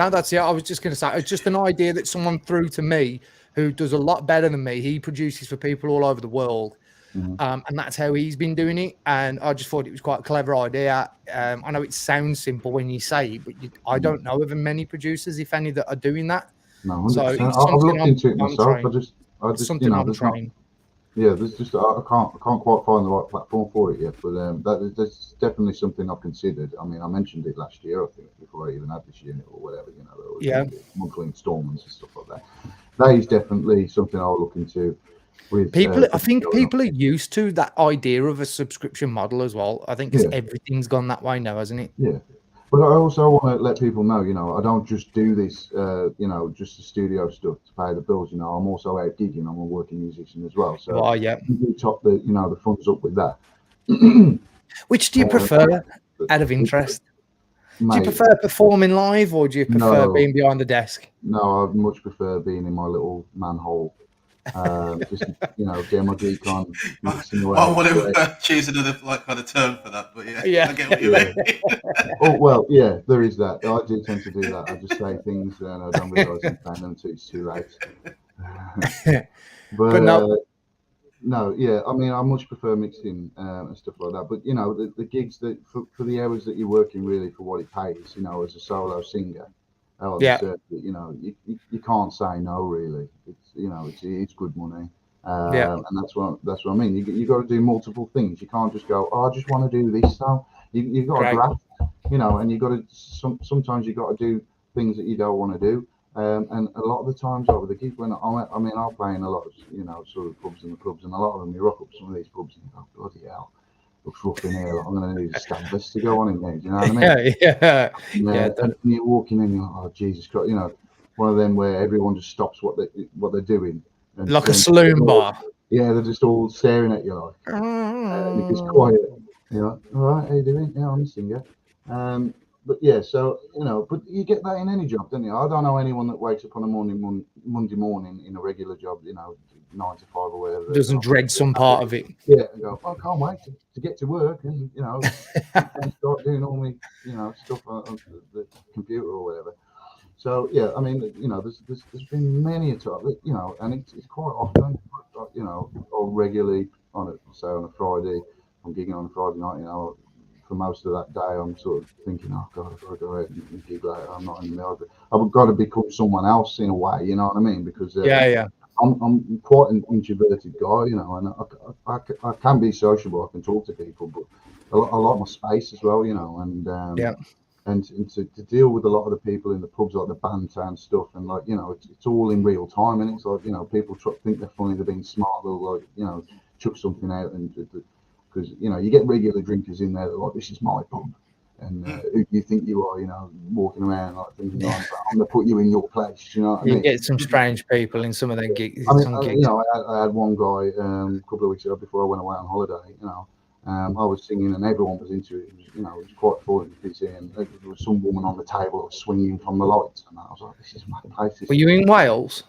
that's it. I was just going to say, it's just an idea that someone threw to me who does a lot better than me. He produces for people all over the world. And that's how he's been doing it. And I just thought it was quite a clever idea. I know it sounds simple when you say it, but I don't know of many producers, if any, that are doing that. No, so I've looked into it myself. I just something I'm trying. There's just I can't quite find the right platform for it yet. But that's definitely something I've considered. I mean, I mentioned it last year, I think, before I even had this unit or whatever. You know, monthly installments and stuff like that. That is definitely something I'll look into. I think people are used to that idea of a subscription model as well. I think because everything's gone that way now, hasn't it? Yeah. But I also want to let people know, you know, I don't just do this, you know, just the studio stuff to pay the bills. You know, I'm also out gigging. I'm a working musician as well. So you top the, you know, the funds up with that. Which do you prefer, out of interest? Mate, do you prefer performing live, or do you prefer being behind the desk? No, I much prefer being in my little manhole. Just, you know, get my geek on. I want to choose another kind of term for that, but I get what you mean. Oh well, yeah, there is that. I do tend to do that. I just say things and I don't realise I'm saying them until it's too late. but no, yeah, I mean, I much prefer mixing and stuff like that. But you know, the gigs that for the hours that you're working, really for what it pays, you know, as a solo singer. You know, you can't say no, really. It's, you know, it's good money, and that's what I mean. You got to do multiple things. You can't just go, I just want to do this. So you got to graft, you know, and you got to sometimes you got to do things that you don't want to do. And a lot of the times over the gig, when I'll play in a lot of, you know, sort of pubs, and a lot of them you rock up some of these pubs and you go, bloody hell. Looks rough in here. I'm going to need a canvas to go on in there. Do you know what I mean? And you're walking in, you're like, oh Jesus Christ! You know, one of them where everyone just stops what they're doing, and like a saloon bar. Yeah, they're just all staring at you like, and it gets quiet. You know, all right, how you doing? Yeah, I'm a singer. but yeah, so but you get that in any job, don't you? I don't know anyone that wakes up on a Monday morning in a regular job, 9 to 5 or whatever. Doesn't dread some part of it. Yeah, and go, I can't wait to get to work and and start doing all my stuff on the computer or whatever. So yeah, I mean, there's been many a time, and it's quite often, or regularly on a Friday, I'm gigging on a Friday night, for most of that day, I'm sort of thinking, oh God, I've got to go out and gig later. I'm not in the middle. I've got to become someone else in a way, you know what I mean? Because I'm quite an introverted guy, and I can be sociable. I can talk to people, but I like my space as well, and and to deal with a lot of the people in the pubs, like the banter and stuff, and it's all in real time, and it's like people think they're funny, they're being smart, they'll chuck something out, and because you get regular drinkers in there that like, this is my pub, and who do you think you are, walking around like thinking I'm gonna put you in your place, you know what I mean? You get some strange people in some of their gigs. I had one guy a couple of weeks ago before I went away on holiday, I was singing and everyone was into it. It was quite fun to see, and there was some woman on the table swinging from the lights, and I was like, "This is my place." Were you in Wales?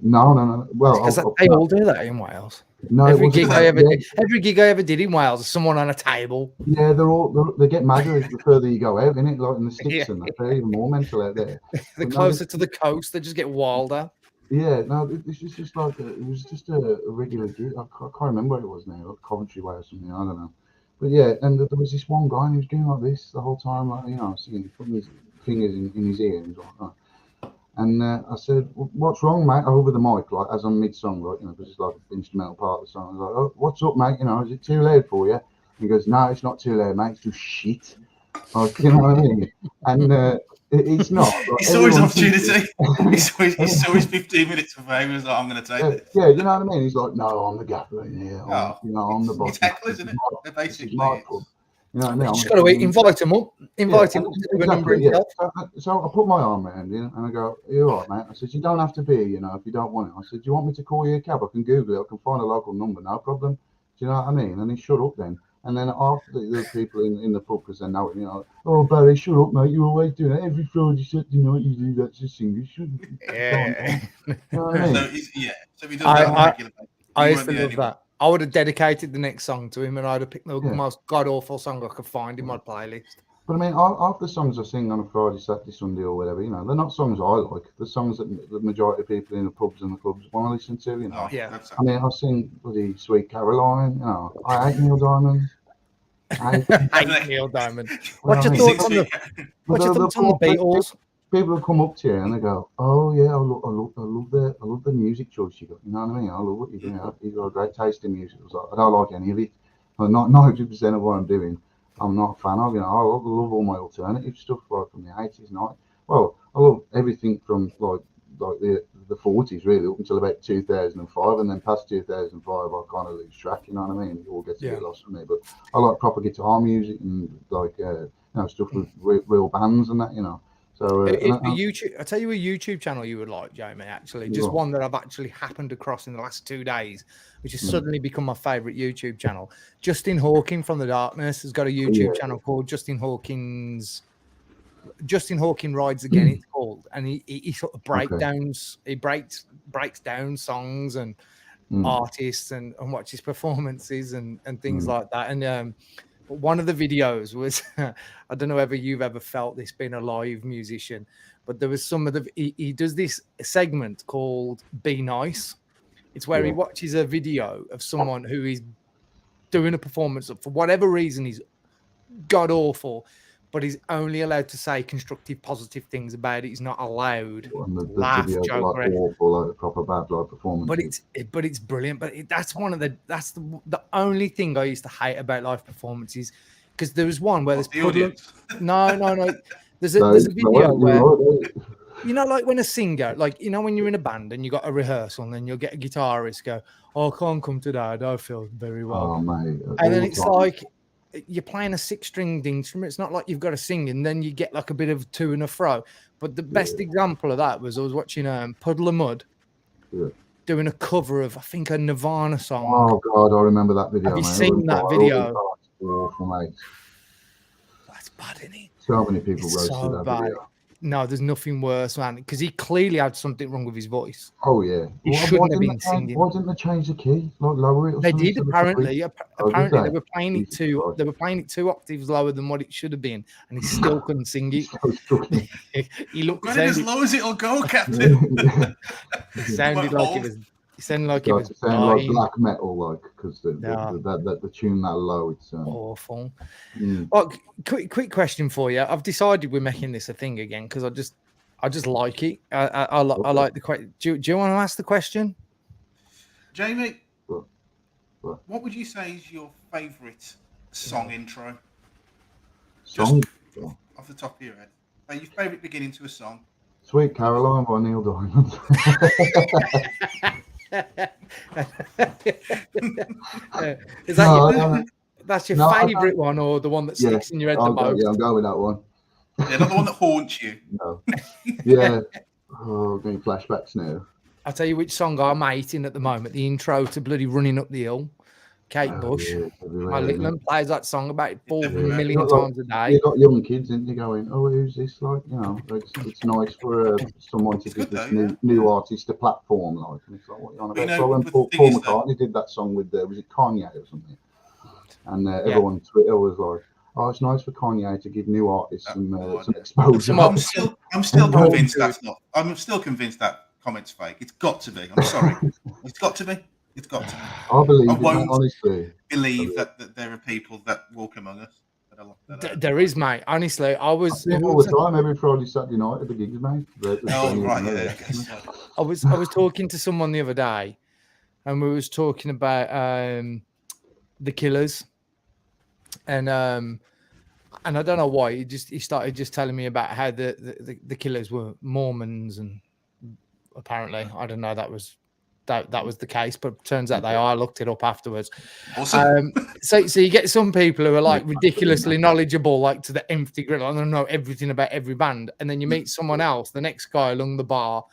No. Well, because they all do that in Wales. No, every gig I ever did in Wales is someone on a table. Yeah, they get madder the further you go out, innit? Like in the sticks and that, they're even more mental out there. The closer to the coast, they just get wilder. Yeah, no, this is just like it was just a regular gig. I can't remember what it was now, like Coventry Way or something. I don't know, but yeah, and there was this one guy and he was doing like this the whole time, like singing, putting his fingers in his ear, and he was like, oh. And I said, "What's wrong, mate?" Over the mic, like as I'm mid-song, like because it's like an instrumental part of the song. I was like, "Oh, what's up, mate? Is it too loud for you?" He goes, "No, it's not too loud, mate. It's just shit." You know what I mean? And it's not. Like, he saw his opportunity. he saw his 15 minutes of fame. He was like, "I'm going to take it." Yeah, you know what I mean? He's like, "No, I'm the gaffer in here. I'm the boss." It's heckle, isn't it? They're basically. You know what I mean? You just got to invite him up. Invite him up to do a number himself. So I put my arm around him and I go, "You're all right, mate." I said, "You don't have to be, if you don't want it." I said, "Do you want me to call you a cab? I can Google it. I can find a local number. No problem." Do you know what I mean? And he shut up then. And then after the people in the pub, because they know it, "Oh, Barry, shut up, mate. You're always doing it. Every Friday, Saturday night, you do that to sing. You shouldn't." Yeah. You know what I mean? So he does that on a regular basis. I used to love that. I would have dedicated the next song to him, and I'd have picked the most god-awful song I could find in my playlist. But I mean, half the songs I sing on a Friday, Saturday, Sunday, or whatever, they're not songs I like. They're songs that the majority of people in the pubs and the clubs want to listen to. Oh, yeah. I mean, I sing bloody Sweet Caroline. I hate Neil Diamond. I hate Neil Diamond. What's your thoughts on the Beatles? People come up to you and they go, "Oh yeah, I love the music choice you got. You know what I mean? I love what you do. You've got a great taste in music." I was like, "I don't like any of it. Not 90% of what I'm doing. I'm not a fan of. I love all my alternative stuff like from the 80s, 90s. Well, I love everything from like the 40s really up until about 2005, and then past 2005 I kind of lose track. You know what I mean? It all gets a bit lost for me. But I like proper guitar music and like stuff with real bands and that. So I tell you a YouTube channel you would like, Jamie, actually. Just one that I've actually happened across in the last 2 days, which has suddenly become my favorite YouTube channel. Justin Hawking from The Darkness has got a YouTube channel called Justin Hawking Rides Again, it's called. And he sort of breakdowns, he breaks down songs and artists and watches performances and things like that. And but one of the videos was, I don't know whether you've ever felt this being a live musician, but there was he does this segment called Be Nice. It's where he watches a video of someone who is doing a performance that for whatever reason is god awful, but he's only allowed to say constructive, positive things about it. He's not allowed laugh, joke, like awful, like a proper bad live performance. But it's brilliant. But that's the only thing I used to hate about live performances, because there was one where there's no. There's a video where like when a singer, like when you're in a band and you got a rehearsal and then you'll get a guitarist go, "Oh, I can't come today. I don't feel very well." Oh mate. And then it's like, you're playing a 6-stringed instrument. It's not like you've got to sing and then you get like a bit of to and a fro. But the best example of that was I was watching Puddle of Mud doing a cover of, I think, a Nirvana song. Oh God, I remember that video. Have you seen that video? Awful, mate. That's bad, isn't it? So many people It's roasted so that bad. video. No, there's nothing worse, man, because he clearly had something wrong with his voice. Oh yeah, He shouldn't have been why singing. didn't they change the key? Like lower it or They something? did so apparently. Apparently, they? they were playing it Jesus Christ. they were playing it 2 octaves lower than what it should have been, and he still couldn't sing it. So struggling. He looked Got it as sounded, low as it'll go, Captain. he sounded like it was. He sounded like It it was sounded like dying. black metal, like because the tune that low, it's Awful. mm. Well, quick question for you. I've decided we're making this a thing again because I just like it. I like the question. Do you want to ask the question, Jamie? What? What would you say is your favourite song intro? Song? Just off the top of your head. Your favourite beginning to a song? Sweet Caroline by Neil Diamond. Is that that's your favourite one, or the one that sticks in your head the most? Yeah, I'll go with that one. Yeah, not the one that haunts you. No. Yeah. Oh, getting flashbacks now. I'll tell you which song I'm hating at the moment. The intro to bloody Running Up the Hill. Kate Bush. Yeah, My little one plays that song about 4 Yeah. million times a day. You got young kids, and you're going, "Oh, who's this?" Like, you know, it's nice for someone to give this new artist a platform. Like, and it's like, what you on about? Paul McCartney did that song with was it Kanye or something? And everyone on Twitter was like, "Oh, it's nice for Kanye to give new artists some exposure." I'm still convinced that's not. I'm still convinced that comment's fake. It's got to be. I'm sorry. It's got to be. It's got to be. I believe I it, won't honestly. believe that there are people that walk among us. There is, mate. Honestly, I was all the time, every Friday, Saturday night at the gigs, mate. Oh right, yeah. I guess so. I was talking to someone the other day, and we was talking about the Killers, and I don't know why he started just telling me about how the Killers were Mormons, and apparently I don't know that was the case, but turns out they are. I looked it up afterwards. Awesome. So you get some people who are like ridiculously knowledgeable, like to the nth degree. I don't know everything about every band, and then you meet someone else, the next guy along the bar,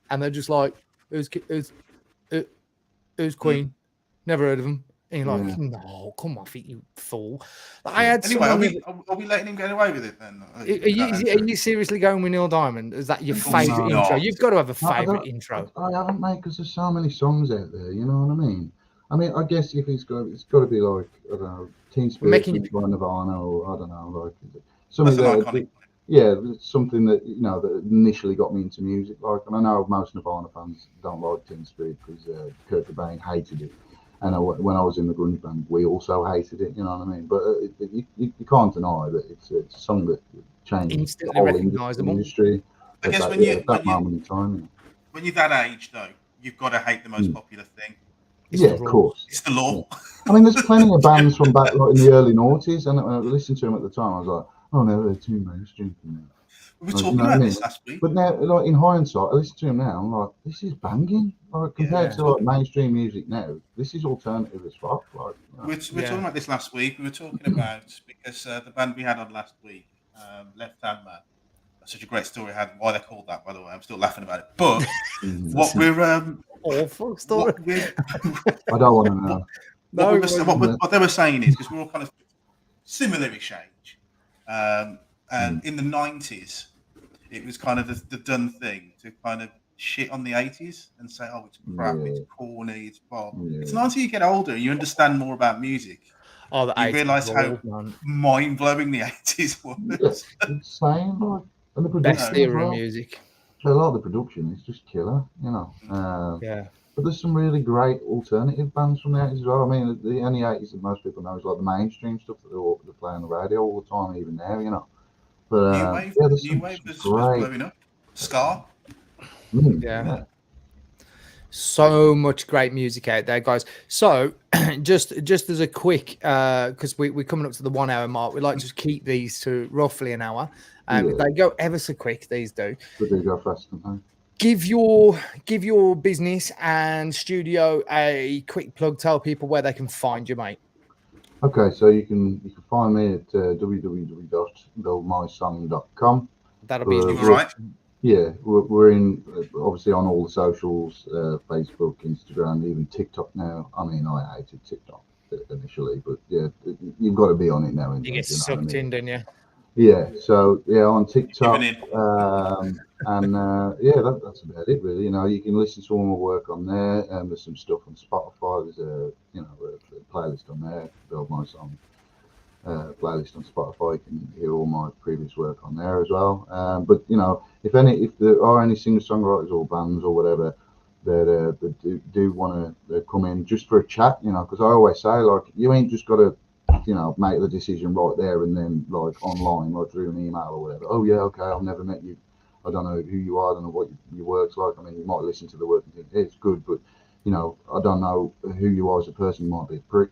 and they're just like, "Who's Queen? Never heard of them." And you're like, "No, come off it, you fool!" I had anyway. Are we letting him get away with it then? Are you seriously going with Neil Diamond? Is that your favourite intro? You've got to have a favourite intro. I haven't, mate, because there's so many songs out there. You know what I mean? I mean, I guess if it's got to be like, I don't know, Teen Spirit by Nirvana, or I don't know, like something something that that initially got me into music. Like, and I know most Nirvana fans don't like Teen Spirit because Kurt Cobain hated it. And when I was in the grunge band, we also hated it, you know what I mean? But you can't deny that it's a song that changed the whole industry. I guess when you're that age, though, you've got to hate the most popular thing. Of course. It's the law. Yeah. I mean, there's plenty of bands from back like in the early noughties, and when I listened to them at the time, I was like, "Oh no, they're too mainstream for me." We were talking about this last week. But now, like in hindsight, I listen to him now. I'm like, this is banging. Like compared to like mainstream music now, this is alternative as fuck. Like, we're talking about this last week. We were talking about because the band we had on last week, Left Hand Man. That's such a great story. Why they're called that, by the way. I'm still laughing about it. But what we're awful story. I don't want to know. What they were saying is because we're all kind of similar-ish age. And in the 90s, it was kind of the done thing to kind of shit on the 80s and say, "Oh, it's crap, it's corny, it's pop." It's not until you get older and you understand more about music, you realise how mind-blowing the 80s was. It's insane, like, and the production. Best era of music. A lot of the production is just killer, you know. But there's some really great alternative bands from the 80s as well. I mean, the only 80s that most people know is like the mainstream stuff that they play on the radio all the time, even now, you know. But New wave was blowing up. Ska. Yeah. So much great music out there, guys. So just as a quick, because we're coming up to the 1 hour mark, we like to just keep these to roughly an hour. They go ever so quick, these do. But they go fast sometimes. Give your business and studio a quick plug. Tell people where they can find you, mate. Okay, so you can find me at www.buildmysong.com. That'll be right. Yeah, we're in obviously on all the socials, Facebook, Instagram, even TikTok now. I mean, I hated TikTok initially, but yeah, you've got to be on it now. You get sucked in, don't you? Yeah, so yeah, on TikTok, Giving that's about it really. You know, you can listen to all my work on there, and there's some stuff on Spotify. There's a playlist on there, Build My Song playlist on Spotify. You can hear all my previous work on there as well. But you know, if there are any singer-songwriters or bands or whatever that do want to come in just for a chat, you know, because I always say, like, you ain't just got to, you know, make the decision right there and then, like, online, like through an email or whatever. Oh yeah, okay, I've never met you, I don't know who you are, I don't know what your work's like. I mean, you might listen to the work and think, hey, it's good, but you know, I don't know who you are as a person. You might be a prick.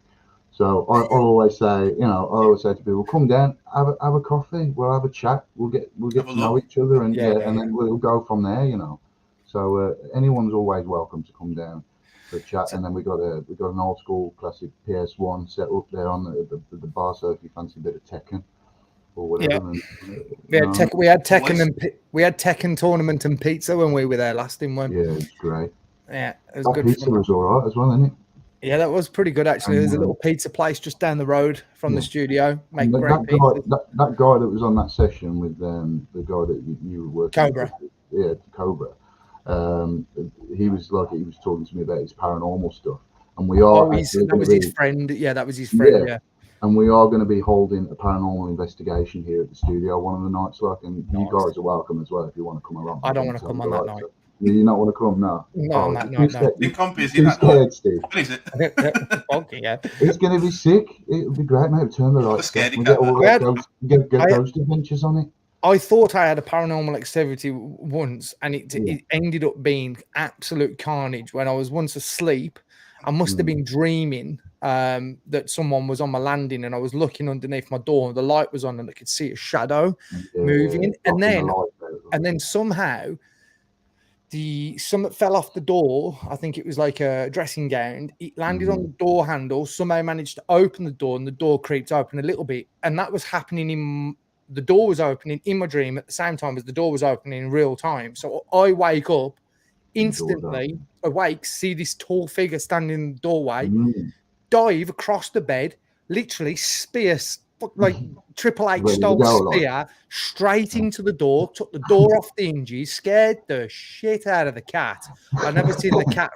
So I always say, you know, I always say to people, come down, have a coffee, we'll have a chat, we'll get Have a to know look. each other, and Yeah, and then we'll go from there, you know. So anyone's always welcome to come down for a chat. And then we got an old school classic PS1 set up there on the bar. So if you fancy a bit of Tekken or whatever, Yeah. then, We had Tekken tournament and pizza when we were there last, didn't we? yeah, it's great. Yeah, it was That good. pizza was all right as well, isn't it? Yeah, that was pretty good actually. There's a little pizza place just down the road from the studio. Make great pizzas. That guy that was on that session with the guy that you were working Cobra. with, yeah, Cobra. He was talking to me about his paranormal stuff, and we are. That was his friend. Yeah, that was his friend. Yeah. And we are going to be holding a paranormal investigation here at the studio one of the nights, like, and you guys are welcome as well if you want to come along. I don't want to come on that night. You not want to come? No. Not on that night. No. Too scared, Steve. What is it? Okay, yeah. It's going to be sick. It'll be great, mate. Turn the lights off. We get all get ghost adventures on it. I thought I had a paranormal activity once, and it ended up being absolute carnage. When I was once asleep, I must have been dreaming that someone was on my landing, and I was looking underneath my door, and the light was on, and I could see a shadow moving, and then somehow something fell off the door. I think it was like a dressing gown. It landed on the door handle. Somehow managed to open the door, and the door creaked open a little bit, and that was happening the door was opening in my dream at the same time as the door was opening in real time. So I wake up instantly, awake, see this tall figure standing in the doorway, dive across the bed, literally spear, like Triple H style spear, straight into the door, took the door off the hinges, scared the shit out of the cat. I've never seen the cat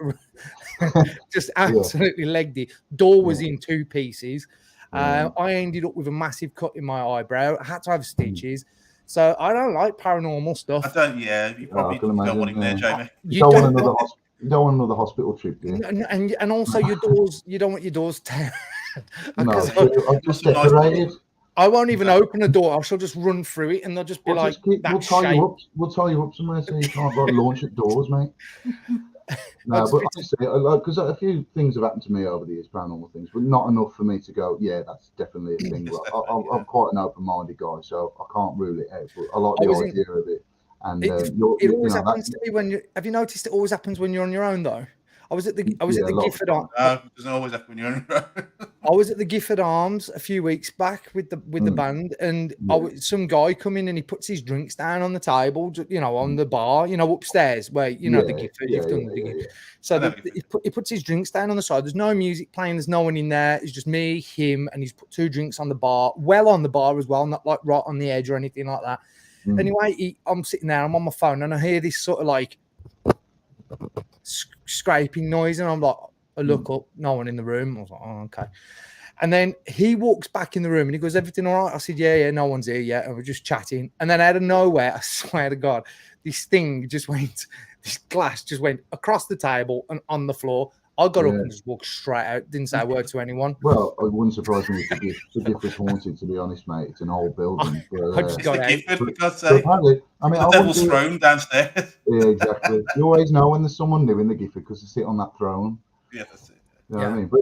just absolutely legged it. Door was in two pieces. I ended up with a massive cut in my eyebrow. I had to have stitches. So I don't like paranormal stuff. I don't. Yeah, you probably don't want him there, Jamie. You don't want another hospital trip, do you? And also your doors. You don't want your doors teared. No, I'll just decorated. I won't even open a door. I shall just run through it, and they'll just be we'll tie you up somewhere so you can't launch at doors, mate. No, but honestly, because a few things have happened to me over the years, paranormal things, but not enough for me to go, yeah, that's definitely a thing. I'm quite an open-minded guy, so I can't rule it out. But I like the idea of it. And it always happens to me when you. Have you noticed it always happens when you're on your own though? I was at the Gifford Arms. It doesn't always happen when you're on your own. I was at the Gifford Arms a few weeks back with the band, and some guy come in and he puts his drinks down on the table, on the bar, upstairs where the Gifford. You've done the Gifford. So he puts his drinks down on the side. There's no music playing. There's no one in there. It's just me, him, and he's put two drinks on the bar, well on the bar as well, not like right on the edge or anything like that. Anyway, I'm sitting there. I'm on my phone, and I hear this sort of like scraping noise, and I'm like, I look up, no one in the room. I was like, oh, okay. And then he walks back in the room and he goes, everything all right? I said, yeah, no one's here yet. And we're just chatting. And then out of nowhere, I swear to God, this glass just went across the table and on the floor. I got up and just walked straight out. Didn't say a word to anyone. Well, it wouldn't surprise me if the gift was haunted, to be honest, mate. It's an old building. I just got out. Apparently, the devil's throne downstairs. Yeah, exactly. You always know when there's someone new in the Gifford because they sit on that throne. Yeah, that's it. You know what I mean? But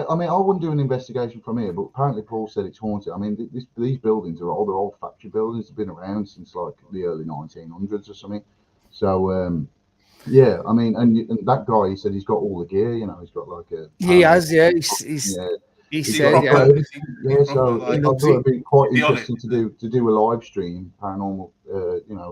I mean, I wouldn't do an investigation from here, but apparently Paul said it's haunted. I mean, these buildings are old factory buildings. They've been around since like the early 1900s or something. So, yeah, I mean, and that guy, he said he's got all the gear. He's got like a. He has, yeah. He said, yeah. So I thought it'd be quite interesting to do a live stream, paranormal.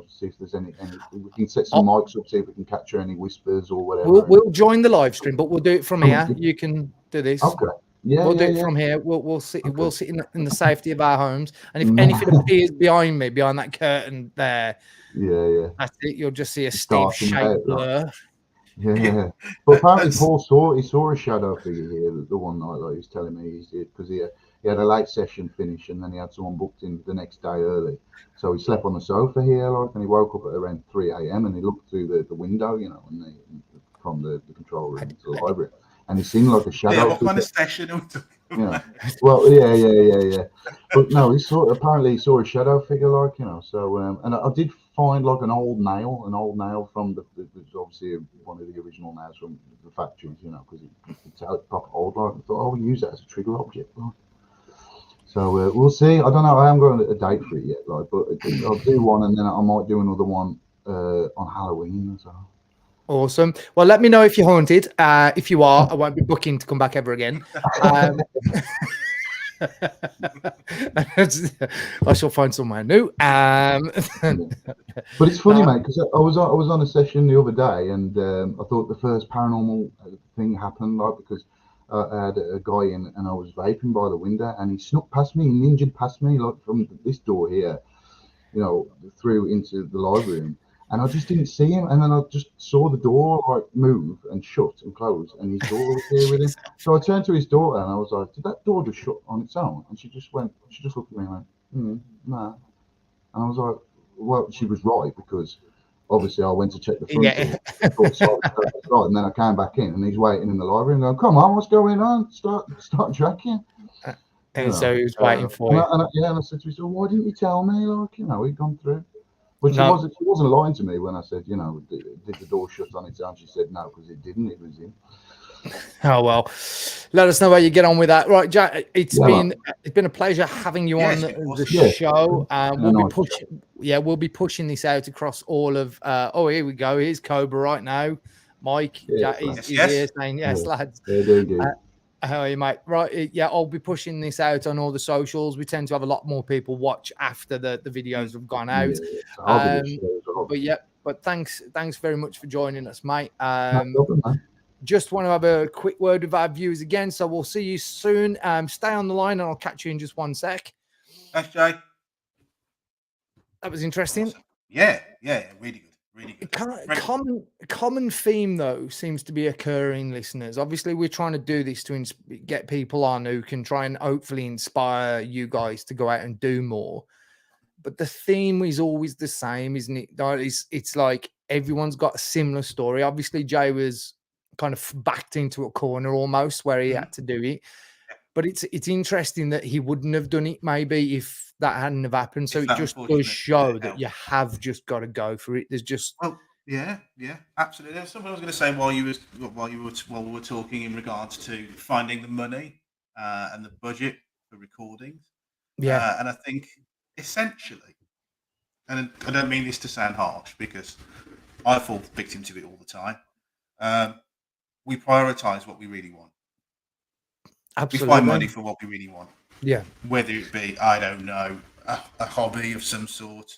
See if there's any. We can set some mics up, see if we can capture any whispers or whatever. We'll join the live stream, but we'll do it from here. You can do this. Okay. Yeah, We'll do yeah, it yeah. from here. We'll sit. Okay. We'll sit in the safety of our homes. And if Mm. anything appears behind me, behind that curtain there, Yeah. that's it. You'll just see a Steve Dark in the shape head, like. blur. Yeah. But apparently Paul saw a shadow figure here the one night, like he was telling me, because he had a late session finish and then he had someone booked in the next day early. So he slept on the sofa here, like, and he woke up at around 3 a.m. and he looked through the window, you know, and from the control room to the library, and he seemed like a shadow. Yeah, what kind of session are we talking about? Well, yeah. But no, apparently he saw a shadow figure, like, you know. So and I did find like an old nail from the obviously one of the original nails from the factories, you know, because it's out proper old. Like, I thought, we'll use that as a trigger object. Like. So we'll see. I don't know. I haven't got a date for it yet, like, but I'll do one, and then I might do another one on Halloween as well. Awesome. Well, let me know if you're haunted. If you are, I won't be booking to come back ever again. I shall find somewhere new. But it's funny, mate, because I was on a session the other day, and I thought the first paranormal thing happened, like, because I had a guy in, and I was vaping by the window, and he snuck past me, he ninja'd past me, like, from this door here, you know, through into the library, and I just didn't see him, and then I just saw the door like move and shut and close, and his daughter was here with him. So I turned to his daughter and I was like, "Did that door just shut on its own?" And she just looked at me and went, "Nah." And I was like, "Well, she was right, because obviously I went to check the front door, and then I came back in, and he's waiting in the library and going, 'Come on, what's going on? Start tracking.'" And so he was waiting for you. And I said to him, "So why didn't you tell me? Like, you know, he'd gone through." But she wasn't lying to me when I said, you know, did the door shut on its own? She said no, because it didn't. It was in. Oh well, let us know how you get on with that. Right, Jack. It's been a pleasure having you on the show. We'll be pushing this out across all of. Here we go. Here's Cobra right now. Mike, Jack, he's here saying yes, lads. How are you, mate? Right, I'll be pushing this out on all the socials. We tend to have a lot more people watch after the videos have gone out. But thanks very much for joining us, mate. No problem, man. Just want to have a quick word with our viewers again. So we'll see you soon. Stay on the line and I'll catch you in just one sec. Thanks, Jay. That was interesting. Awesome. Yeah, really good. Really good. Common theme, though, seems to be occurring, listeners. Obviously, we're trying to do this to get people on who can try and hopefully inspire you guys to go out and do more. But the theme is always the same, isn't it? It's like everyone's got a similar story. Obviously, Jay was kind of backed into a corner almost where he had to do it. But it's interesting that he wouldn't have done it maybe if that hadn't have happened. So it just does show that you have just got to go for it. There's just yeah, absolutely. There's something I was going to say while we were talking in regards to finding the money and the budget for recordings. Yeah, and I think essentially, and I don't mean this to sound harsh because I fall victim to it all the time. We prioritize what we really want. Absolutely. We find money for what we really want. Yeah. Whether it be, I don't know, a hobby of some sort,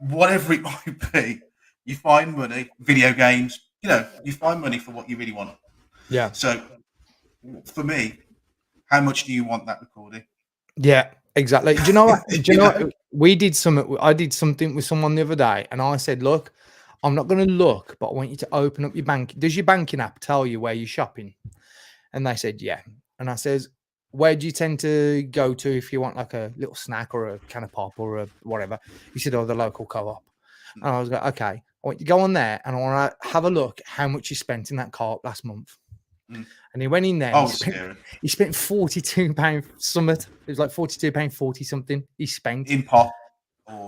whatever it might be, you find money, video games, you find money for what you really want. Yeah. So for me, how much do you want that recording? Yeah, exactly. Do you know what? I did something with someone the other day and I said, look, I'm not going to look, but I want you to open up your bank. Does your banking app tell you where you're shopping? And they said, yeah. And I says, where do you tend to go to if you want like a little snack or a can of pop or a whatever? He said, the local co-op. And I was like, okay, I want you to go on there and I want to have a look how much you spent in that co-op last month. And he went in there. He spent £42 something. It was like £42.40 something. He spent in pop,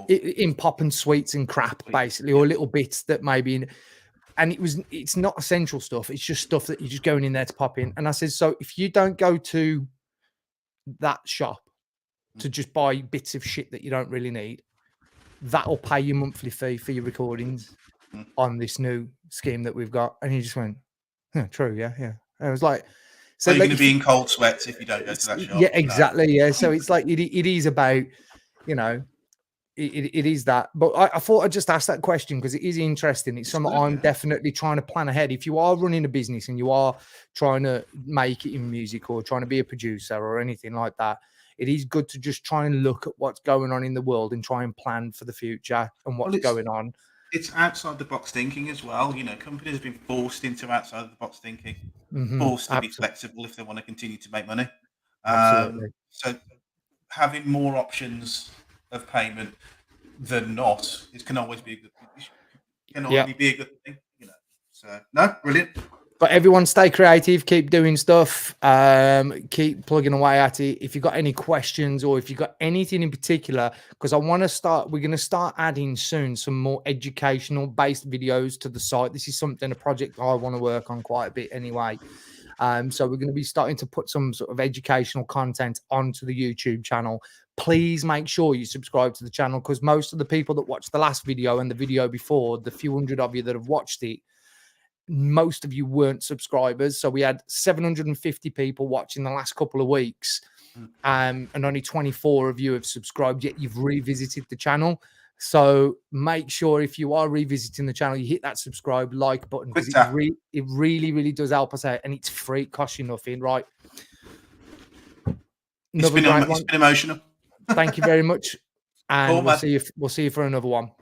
in pop and sweets and crap, basically, or little bits that maybe in. And it's not essential stuff. It's just stuff that you're just going in there to pop in. And I said, so if you don't go to that shop to just buy bits of shit that you don't really need, that'll pay your monthly fee for your recordings on this new scheme that we've got. And he just went, true, yeah. And I was like, so you're going to be in cold sweats if you don't go to that shop. Yeah, exactly. No. Yeah. So it's like, it is about, it is that. But I thought I'd just ask that question because it is interesting. It's something I'm definitely trying to plan ahead. If you are running a business and you are trying to make it in music or trying to be a producer or anything like that, it is good to just try and look at what's going on in the world and try and plan for the future and what's going on. It's outside the box thinking as well. You know, companies have been forced into outside of the box thinking, forced to be flexible if they want to continue to make money. So having more options of payment than not, it can always be a good thing. Can only be a good thing, you know. So no, brilliant. But everyone stay creative, keep doing stuff, keep plugging away at it. If you've got any questions or if you've got anything in particular, because we're going to start adding soon some more educational based videos to the site. This is a project I want to work on quite a bit anyway. So we're going to be starting to put some sort of educational content onto the YouTube channel. Please make sure you subscribe to the channel because most of the people that watched the last video and the video before, the few hundred of you that have watched it, most of you weren't subscribers. So we had 750 people watching the last couple of weeks, and only 24 of you have subscribed, yet you've revisited the channel. So make sure if you are revisiting the channel, you hit that subscribe, like button because it really, really does help us out, and it's free, it costs you nothing, right? It's been emotional. Thank you very much, and we'll see you for another one.